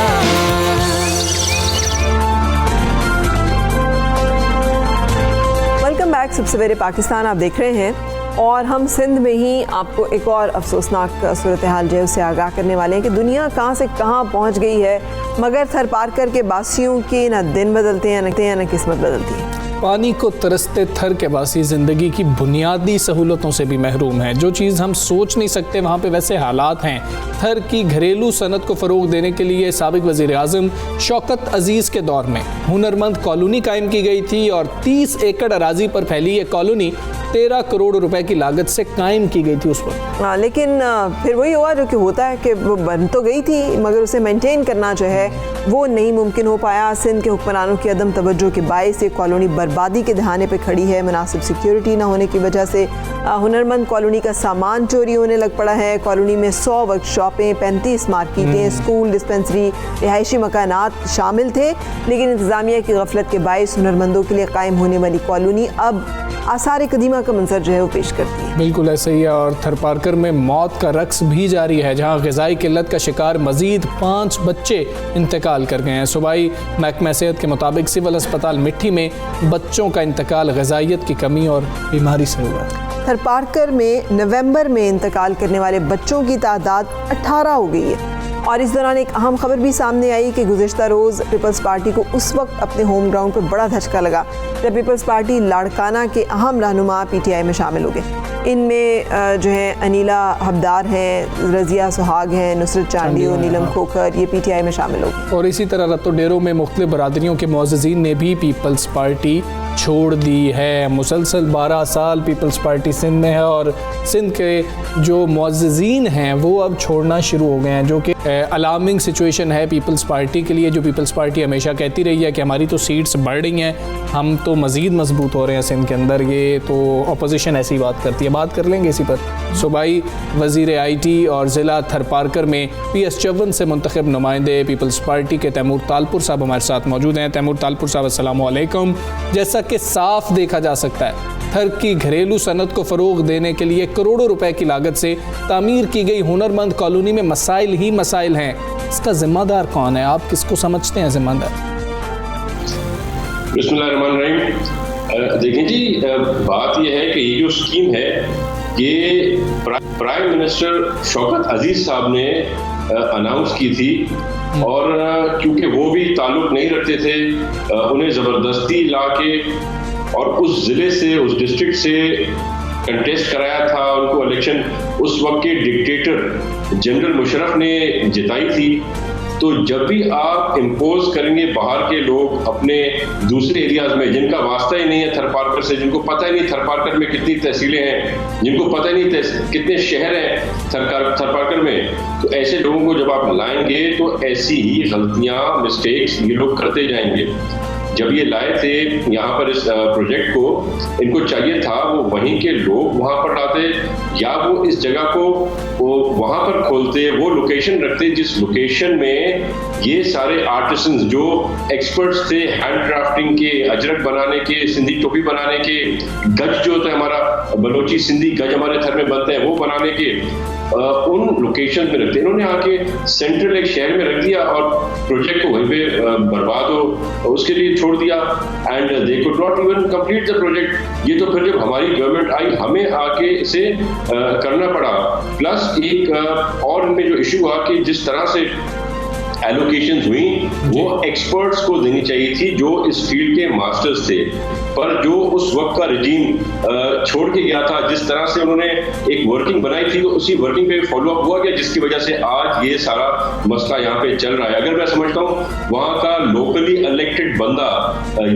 वेलकम बैक, सुबह सवेरे पाकिस्तान आप देख रहे हैं, और हम सिंध में ही आपको एक और अफसोसनाक सूरत हाल जो है उससे आगाह करने वाले हैं कि दुनिया कहाँ से कहाँ पहुँच गई है, मगर थर पार करके बासियों के ना दिन बदलते हैं ना किस्मत बदलती है। पानी को तरसते थर के बासी ज़िंदगी की बुनियादी सहूलतों से भी महरूम है। जो चीज़ हम सोच नहीं सकते वहाँ पे वैसे हालात हैं। थर की घरेलू सनत को फ़रोग देने के लिए साबिक़ वज़ीर आज़म शौकत अज़ीज़ के दौर में हुनरमंद कॉलोनी कायम की गई थी, और 30 एकड़ अराजी पर फैली ये कॉलोनी 13 करोड़ रुपए की लागत से कायम की गई थी उस वक्त। लेकिन फिर वही हुआ जो कि होता है कि वो बन तो गई थी मगर उसे मेंटेन करना जो है वो नहीं मुमकिन हो पाया। सिंध के हुक्मरानों की अदम तवज्जो के बायस ये कॉलोनी बर्बादी के दहाने पे खड़ी है। मुनासिब सिक्योरिटी ना होने की वजह से हुनरमंद कॉलोनी का सामान चोरी होने लग पड़ा है। कॉलोनी में 100 वर्कशॉपें, 35 मार्केटें, स्कूल, डिस्पेंसरी, रिहायशी मकानात शामिल थे, लेकिन इंतज़ामिया की गफलत के बायस हुनरमंदों के लिए कायम होने वाली कॉलोनी अब आसार कदीमा का मंजर जो है वो पेश करती है। बिल्कुल ऐसे ही है। और थरपारकर में मौत का रक्स भी जारी है, जहां ग़िज़ाई किल्लत का शिकार मजीद 5 बच्चे इंतकाल कर गए हैं। सूबाई महकमा सेहत के मुताबिक सिविल अस्पताल मिट्टी में बच्चों का इंतकाल ग़िज़ाइयत की कमी और बीमारी से हुआ है। थरपारकर में नवंबर में इंतकाल करने वाले बच्चों की तादाद 18 हो गई है। और इस दौरान एक अहम खबर भी सामने आई कि गुज़िश्ता रोज़ पीपल्स पार्टी को उस वक्त अपने होम ग्राउंड पर बड़ा धचका लगा जब पीपल्स पार्टी लाड़काना के अहम रहनुमा PTI में शामिल हो गए। इनमें जो है अनीला हबदार हैं, रज़िया सुहाग हैं, नुसरत चांडियो, नीलम खोखर, ये PTI में शामिल हो गए। और इसी तरह रत्तो डेरों में मुख्तलिफ बरादरियों के मुअज़्ज़िज़ीन ने भी पीपल्स पार्टी छोड़ दी है। मुसलसल 12 साल पीपल्स पार्टी सिंध में है और सिंध के जो मुअज़्ज़िज़ीन हैं वो अब छोड़ना शुरू हो गए हैं, जो कि अलार्मिंग सिचुएशन है पीपल्स पार्टी के लिए। जो पीपल्स पार्टी हमेशा कहती रही है कि हमारी तो सीट्स बढ़ रही हैं, हम तो मज़ीद मजबूत हो रहे हैं सिंध के अंदर, ये तो अपोजिशन ऐसी बात करती है। बात कर लेंगे इसी पर। सूबाई वज़ीर IT और ज़िला थरपारकर में PS54 से मुंतखब नुमाइंदे पीपल्स पार्टी के तैमूर तालपुर साहब हमारे साथ मौजूद हैं। तैमूर तालपुर साहब अस्सलामु अलैकुम। जैसा कि साफ देखा जा सकता है, थर की घरेलू सनत को फ़रोग देने के लिए करोड़ों रुपए की लागत से तामीर की गई हुनरमंद कॉलोनी में मसाइल ही मसाइल हैं। इसका जिम्मेदार कौन है? आप किसको समझते हैं जिम्मेदार? बिस्मिल्लाहिर्रहमानिर्रहीम। देखें जी, बात यह है कि ये जो स्कीम है ये प्राइम मिनिस्टर शौकत अजीज साहब ने अनाउंस की थी और क्योंकि वो भी ताल्लुक नहीं रखते थे, उन्हें ज़बरदस्ती ला के और उस ज़िले से, उस डिस्ट्रिक्ट से कंटेस्ट कराया था। उनको इलेक्शन उस वक्त के डिक्टेटर जनरल मुशर्रफ ने जिताई थी। तो जब भी आप इम्पोज करेंगे बाहर के लोग अपने दूसरे एरियाज में, जिनका वास्ता ही नहीं है थरपारकर से, जिनको पता ही नहीं थरपारकर में कितनी तहसीलें हैं, जिनको पता ही नहीं कितने शहर हैं थरपारकर में, तो ऐसे लोगों को जब आप लाएंगे तो ऐसी ही गलतियां, मिस्टेक्स ये लोग करते जाएंगे। जब ये लाए थे यहाँ पर इस प्रोजेक्ट को, इनको चाहिए था वो वहीं के लोग वहाँ पर लाते या वो इस जगह को वो वहाँ पर खोलते, वो लोकेशन रखते जिस लोकेशन में ये सारे आर्टिसंस जो एक्सपर्ट्स थे हैंड क्राफ्टिंग के, अजरक बनाने के, सिंधी टोपी बनाने के, गज जो होता है हमारा बलोची सिंधी गज हमारे घर में बनते हैं वो बनाने के, उन लोकेशन में रखते। इन्होंने आके सेंट्रल एक शहर में रख दिया और प्रोजेक्ट को वहीं पे बर्बाद हो उसके लिए छोड़ दिया and they could not even complete the project. ये तो फिर जब हमारी गवर्नमेंट आई हमें आके इसे करना पड़ा। प्लस एक और इनमें जो इशू हुआ कि जिस तरह से एलोकेशंस हुई वो एक्सपर्ट्स को देनी चाहिए थी जो इस फील्ड के मास्टर्स थे, पर जो उस वक्त का रजीम छोड़ के गया था, जिस तरह से उन्होंने एक वर्किंग बनाई थी तो उसी वर्किंग पे फॉलो अप हुआ गया, जिसकी वजह से आज ये सारा मसला यहाँ पे चल रहा है। अगर मैं समझता हूँ वहाँ का लोकली इलेक्टेड बंदा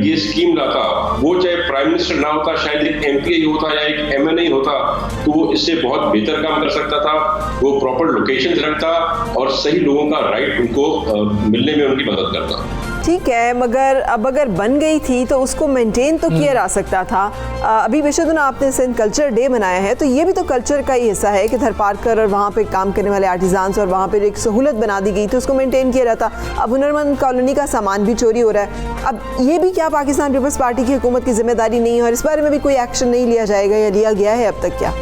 ये स्कीम लाता, वो चाहे प्राइम मिनिस्टर ना होता, शायद एक MPI होता या एक MNA होता, तो वो इससे बहुत बेहतर काम कर सकता था। वो प्रॉपर लोकेशन रखता और सही लोगों का राइट उनको मिलने में उनकी मदद करता। ठीक है, मगर अब अगर बन गई थी तो उसको मेंटेन तो किया जा सकता था। अभी बेशुदना आपने सिंध कल्चर डे मनाया है, तो ये भी तो कल्चर का ही हिस्सा है कि थरपारकर और वहाँ पे काम करने वाले आर्टिजान्स और वहाँ पे एक सहूलत बना दी गई थी, उसको मेंटेन किया जाता। अब हुनरमंद कॉलोनी का सामान भी चोरी हो रहा है। अब ये भी क्या पाकिस्तान पीपल्स पार्टी की हुकूमत की जिम्मेदारी नहीं है और इस बारे में भी कोई एक्शन नहीं लिया जाएगा या लिया गया है अब तक क्या?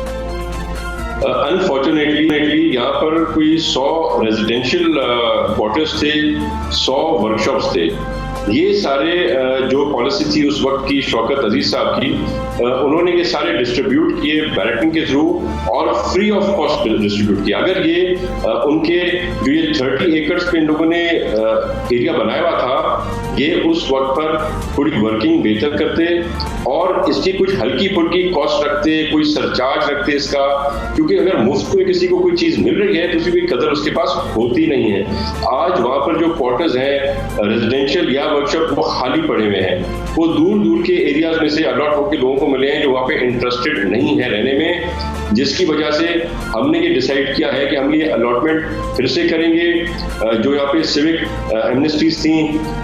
अनफॉर्चुनेटली यहाँ पर कोई 100 रेजिडेंशियल क्वार्टर्स थे, 100 वर्कशॉप्स थे। ये सारे जो पॉलिसी थी उस वक्त की शौकत अजीज साहब की, उन्होंने ये सारे डिस्ट्रीब्यूट किए बैरकिंग के थ्रू और फ्री ऑफ कॉस्ट डिस्ट्रीब्यूट किया। अगर ये उनके जो ये 30 एकड़ पे इन लोगों ने एरिया बनाया हुआ था, ये उस वक्त पर थोड़ी वर्किंग बेहतर करते और इसकी कुछ हल्की फुल्की कॉस्ट रखते, कोई सरचार्ज रखते इसका, क्योंकि अगर मुफ्त में किसी को कोई चीज़ मिल रही है तो उसकी कोई कदर उसके पास होती नहीं है। आज वहाँ पर जो क्वार्टर्स हैं रेजिडेंशियल या वर्कशॉप वो खाली पड़े हुए हैं, वो दूर दूर के एरियाज में से अलॉट होकर लोगों को मिले हैं जो वहाँ पे इंटरेस्टेड नहीं है रहने में, जिसकी वजह से हमने ये डिसाइड किया है कि हम ये अलॉटमेंट फिर से करेंगे। जो यहाँ पे सिविक एमनेस्टीज थी,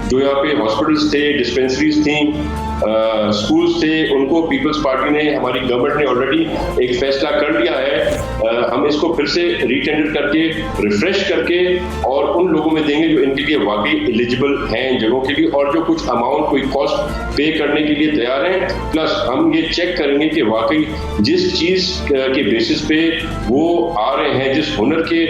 जो यहाँ पे हॉस्पिटल्स थे, डिस्पेंसरीज थी, स्कूल्स थे, उनको पीपल्स पार्टी ने, हमारी गवर्नमेंट ने ऑलरेडी एक फैसला कर लिया है। हम इसको फिर से रीटेंडर करके रिफ्रेश करके और उन लोगों में देंगे जो इनके लिए वाकई एलिजिबल हैं इन जगहों के लिए और जो कुछ अमाउंट कोई कॉस्ट पे करने के लिए तैयार हैं। प्लस हम ये चेक करेंगे कि वाकई जिस चीज़ के बेसिस पे वो आ रहे हैं, जिस हुनर के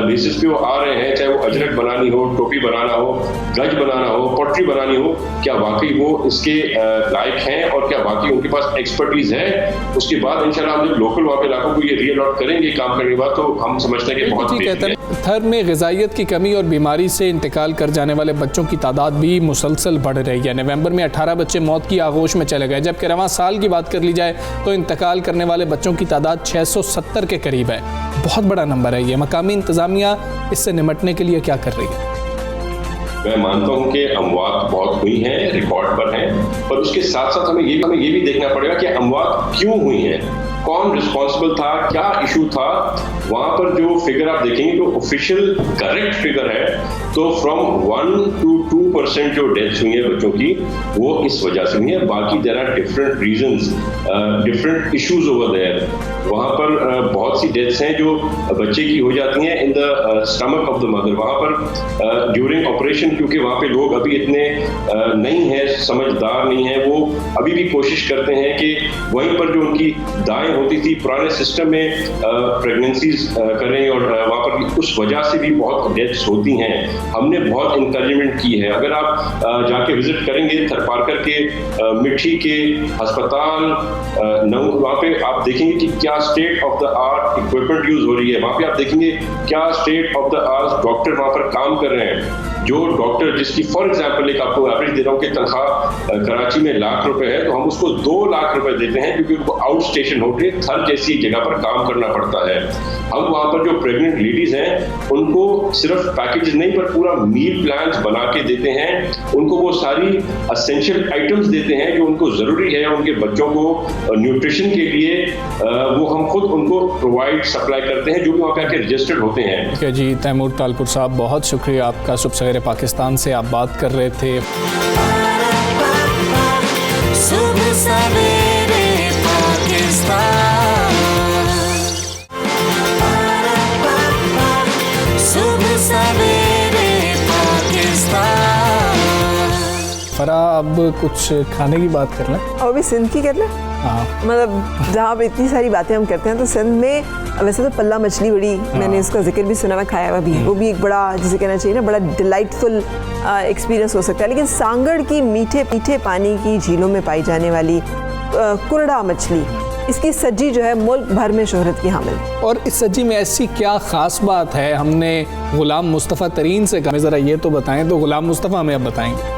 बेसिस पे वो आ रहे हैं, चाहे वो अजरक बनानी हो, टोपी बनाना हो, गज बनाना हो, पॉटरी बनानी हो, क्या वाकई वो इसके लायक हैं और क्या वाकई उनके पास एक्सपर्टीज है। उसके बाद इंशाल्लाह हम जब लोकल वहाँ पे इलाकों को ये रीअलॉट करेंगे काम करने के बाद, तो हम समझते हैं कि बहुत बेहतर है। थर में ग़िज़ाइयत की कमी और बीमारी से इंतकाल कर जाने वाले बच्चों की तादाद भी मुसलसल बढ़ रही है। नवंबर में 18 बच्चे मौत की आगोश में चले गए, जबकि रवां साल की बात कर ली जाए तो इंतकाल करने वाले बच्चों की तादाद 670 के करीब है। बहुत बड़ा नंबर है ये। मकामी इंतज़ामिया इससे निमटने के लिए क्या कर रही है? मैं मानता हूं कि अमवात बहुत हुई हैं, रिकॉर्ड पर हैं, पर उसके साथ साथ हमें ये भी देखना पड़ेगा कि अमवात क्यों हुई हैं, कौन रिस्पॉन्सिबल था, क्या इशू था। वहाँ पर जो फिगर आप देखेंगे जो ऑफिशियल करेक्ट फिगर है, तो फ्रॉम 1 to 2% जो डेथ्स हुई हैं बच्चों की वो इस वजह से हुई है। बाकी there are different reasons, different issues over there. वहाँ पर बहुत सी डेथ्स हैं जो बच्चे की हो जाती हैं in the stomach of the mother. वहाँ पर ड्यूरिंग ऑपरेशन, क्योंकि वहाँ पे लोग अभी इतने नहीं हैं, समझदार नहीं हैं, वो अभी भी कोशिश करते हैं कि वहीं पर जो उनकी दाएं होती थी पुराने सिस्टम में प्रेगनेंसीज करें और वहाँ पर उस वजह से भी बहुत डेथ्स होती हैं। हमने बहुत इंकरेजमेंट की है। अगर आप जाके विजिट करेंगे थरपारकर के मिट्टी के अस्पताल, वहाँ पे आप देखेंगे कि क्या state of the art equipment use हो रही है। वहाँ पे आप देखेंगे क्या state of the art doctor वहाँ पर काम कर रहे हैं। जो डॉक्टर जिसकी फॉर एग्जांपल एक आपको एवरेज दे रहा हूँ कि तनख्वाह कराची में ₹1,00,000 है, तो हम उसको ₹2,00,000 देते हैं क्योंकि उनको आउट स्टेशन होकर थर जैसी जगह पर काम करना पड़ता है। हम वहाँ पर जो प्रेग्नेंट लेडीज हैं उनको सिर्फ पैकेज नहीं पर पूरा मील प्लान बना के देते हैं, उनको वो सारी असेंशियल आइटम्स देते हैं जो उनको ज़रूरी है उनके बच्चों को न्यूट्रिशन के लिए, वो हम खुद उनको प्रोवाइड सप्लाई करते हैं जो भी वहाँ पे आके रजिस्टर्ड होते हैं। ठीक है जी, तैमूर तालपुर साहब बहुत शुक्रिया आपका। सुबह सवेरे पाकिस्तान से आप बात कर रहे थे। सुबह सवेरे पाकिस्तान, सुबह सवेरे पाकिस्तान। फरा, अब कुछ खाने की बात कर लें और भी सिंध की कर लें। हाँ, मतलब जहाँ पे इतनी सारी बातें हम करते हैं, तो सिंध में वैसे तो पल्ला मछली बड़ी, मैंने इसका जिक्र भी सुना, मैं खाया हुआ भी है, वो भी एक बड़ा जिसे कहना चाहिए ना बड़ा डिलाइटफुल एक्सपीरियंस हो सकता है। लेकिन सांगड़ की मीठे मीठे पानी की झीलों में पाई जाने वाली कुरड़ा मछली, इसकी सज्जी जो है मुल्क भर में शोहरत की हामिल। और इस सज्जी में ऐसी क्या ख़ास बात है? हमने गुलाम मुस्तफ़ा तरीन से कहा, ज़रा ये तो बताएं। तो गुलाम मुस्तफ़ा हमें अब बताएंगे।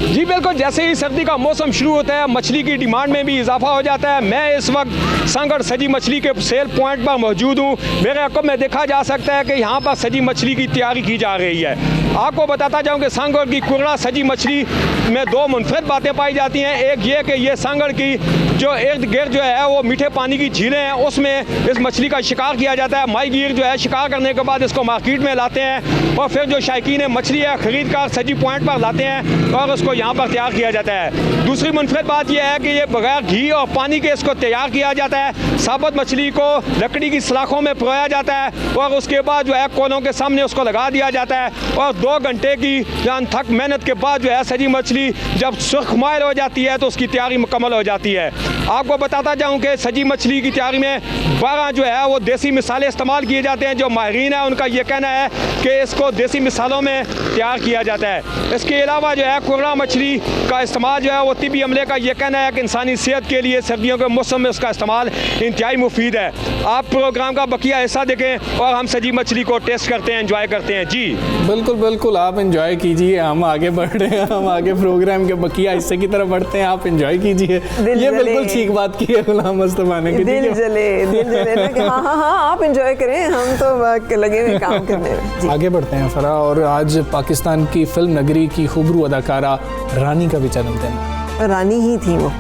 जी बिल्कुल, जैसे ही सर्दी का मौसम शुरू होता है मछली की डिमांड में भी इजाफा हो जाता है। मैं इस वक्त सांगड़ सजी मछली के सेल पॉइंट पर मौजूद हूँ। मेरे अक़ब में देखा जा सकता है कि यहाँ पर सजी मछली की तैयारी की जा रही है। आपको बताता जाऊँ कि सांगड़ की कुरड़ा सजी मछली में दो मुनफरद बातें पाई जाती हैं। एक ये कि ये सांगड़ की जो इर्द गिर्द जो है वो मीठे पानी की झीलें हैं, उसमें इस मछली का शिकार किया जाता है। माही गिर जो है शिकार करने के बाद इसको मार्केट में लाते हैं और फिर जो शायकीन मछली है ख़रीद कर सजी पॉइंट पर लाते हैं और उसको यहाँ पर तैयार किया जाता है। दूसरी मुनफरद बात यह है कि ये बगैर घी और पानी के इसको तैयार किया जाता है। साबुत मछली को लकड़ी की सलाखों में पिरोया जाता है और उसके बाद जो है कोनों के सामने उसको लगा दिया जाता है और 2 घंटे की अनथक मेहनत के बाद जो है सजी मछली जब सुर्ख माइल हो जाती है तो उसकी तैयारी मुकम्मल हो जाती है। आपको बताता जाऊँ कि सजी मछली की तैयारी में 12 जो है वो देसी मिसाले इस्तेमाल किए जाते हैं। जो माहिरीन है उनका ये कहना है कि इसको देसी मिसालों में तैयार किया जाता है। इसके अलावा जो है कुर्रा मछली का इस्तेमाल जो है वो तिबी अमले का ये कहना है कि इंसानी सेहत के लिए सर्दियों के मौसम में उसका इस्तेमाल इंतहाई मुफीद है। आप प्रोग्राम का बकिया हिस्सा देखें और हम सजी मछली को टेस्ट करते हैं, एंजॉय करते हैं। जी बिल्कुल बिल्कुल, आप एंजॉय कीजिए, हम आगे बढ़ रहे हैं, हम आगे प्रोग्राम के बकिया हिस्से की तरफ बढ़ते हैं, आप एंजॉय कीजिए। ये बिल्कुल ठीक बात की है गुलाम मुस्तफा ने कि दिल जले ना कि हाँ आप एंजॉय करें, हम तो लगे हुए काम करने में। आगे बढ़ते हैं फरा, और आज पाकिस्तान की फिल्म नगरी की खूबरू अदाकारा रानी का भी जन्मदिन। रानी ही थी वो,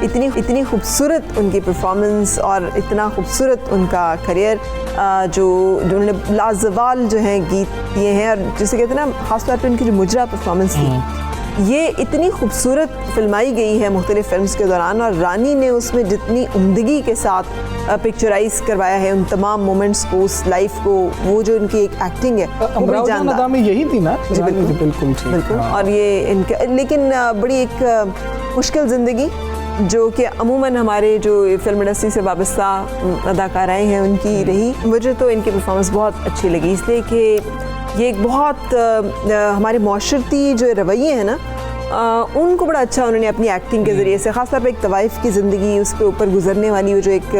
इतनी खूबसूरत उनकी परफॉर्मेंस और इतना खूबसूरत उनका करियर, जो उन्होंने लाजवाल जो है गीत दिए हैं। और जिसे कहते हैं ना, खासतौर पर उनकी जो मुजरा परफॉर्मेंस थी, ये इतनी खूबसूरत फिल्माई गई है मुख्तलिफ फिल्म्स के दौरान, और रानी ने उसमें जितनी उम्दगी के साथ पिक्चराइज करवाया है उन तमाम मोमेंट्स को, उस लाइफ को, वो जो इनकी एक एक्टिंग है वो में यही थी ना। जी बिल्कुल। हाँ। और ये इनका लेकिन बड़ी एक मुश्किल ज़िंदगी जो कि अमूमन हमारे जो फिल्म इंडस्ट्री से वाबस्ता अदाकाराएँ हैं उनकी रही। मुझे तो इनकी परफॉर्मेंस बहुत अच्छी लगी, इसलिए कि ये एक बहुत हमारे माशरती जो रवैये हैं ना, उनको बड़ा अच्छा उन्होंने अपनी एक्टिंग के ज़रिए से, ख़ासतौर पर एक तवाइफ की ज़िंदगी, उसके ऊपर गुजरने वाली वो जो एक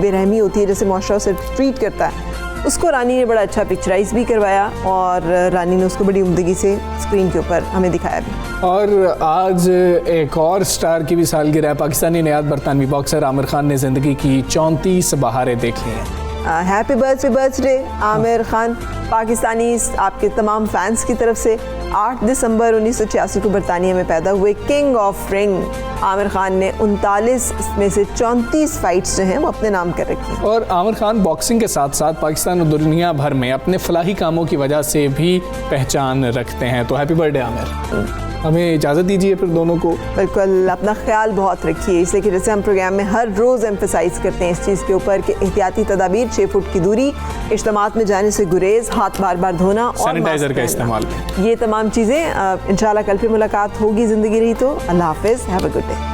बेरहमी होती है, जैसे माशरा उसे ट्रीट करता है, उसको रानी ने बड़ा अच्छा पिक्चराइज भी करवाया, और रानी ने उसको बड़ी उम्दगी से स्क्रीन के ऊपर हमें दिखाया भी। और आज एक और स्टार की भी सालगिरह है। पाकिस्तानी नियाद बरतानवी बॉक्सर आमिर खान ने ज़िंदगी की 34 बहारें देखी हैं। Happy birthday Aamir Khan. पाकिस्तानी आपके तमाम फैंस की तरफ से 8 दिसंबर 1986 को बरतानिया में पैदा हुए king of ring Aamir Khan ने 39 में से 34 फाइट्स जो हैं वो अपने नाम कर रखी। और आमिर खान बॉक्सिंग के साथ साथ पाकिस्तान और दुनिया भर में अपने फलाही कामों की वजह से भी पहचान रखते हैं। तो हैप्पी बर्थडे आमिर। हमें इजाज़त दीजिए फिर दोनों को। बिल्कुल, अपना ख्याल बहुत रखिए, इसलिए कि जैसे हम प्रोग्राम में हर रोज़ एम्फेसाइज करते हैं इस चीज़ के ऊपर कि एहतियाती तदाबीर, 6 फुट की दूरी, इज्तिमात में जाने से गुरेज, हाथ बार बार धोना और सैनिटाइजर का इस्तेमाल, ये तमाम चीज़ें। इंशाल्लाह कल फिर मुलाकात होगी, ज़िंदगी रही तो। अल्लाह हाफिज़, हैव अ गुड डे।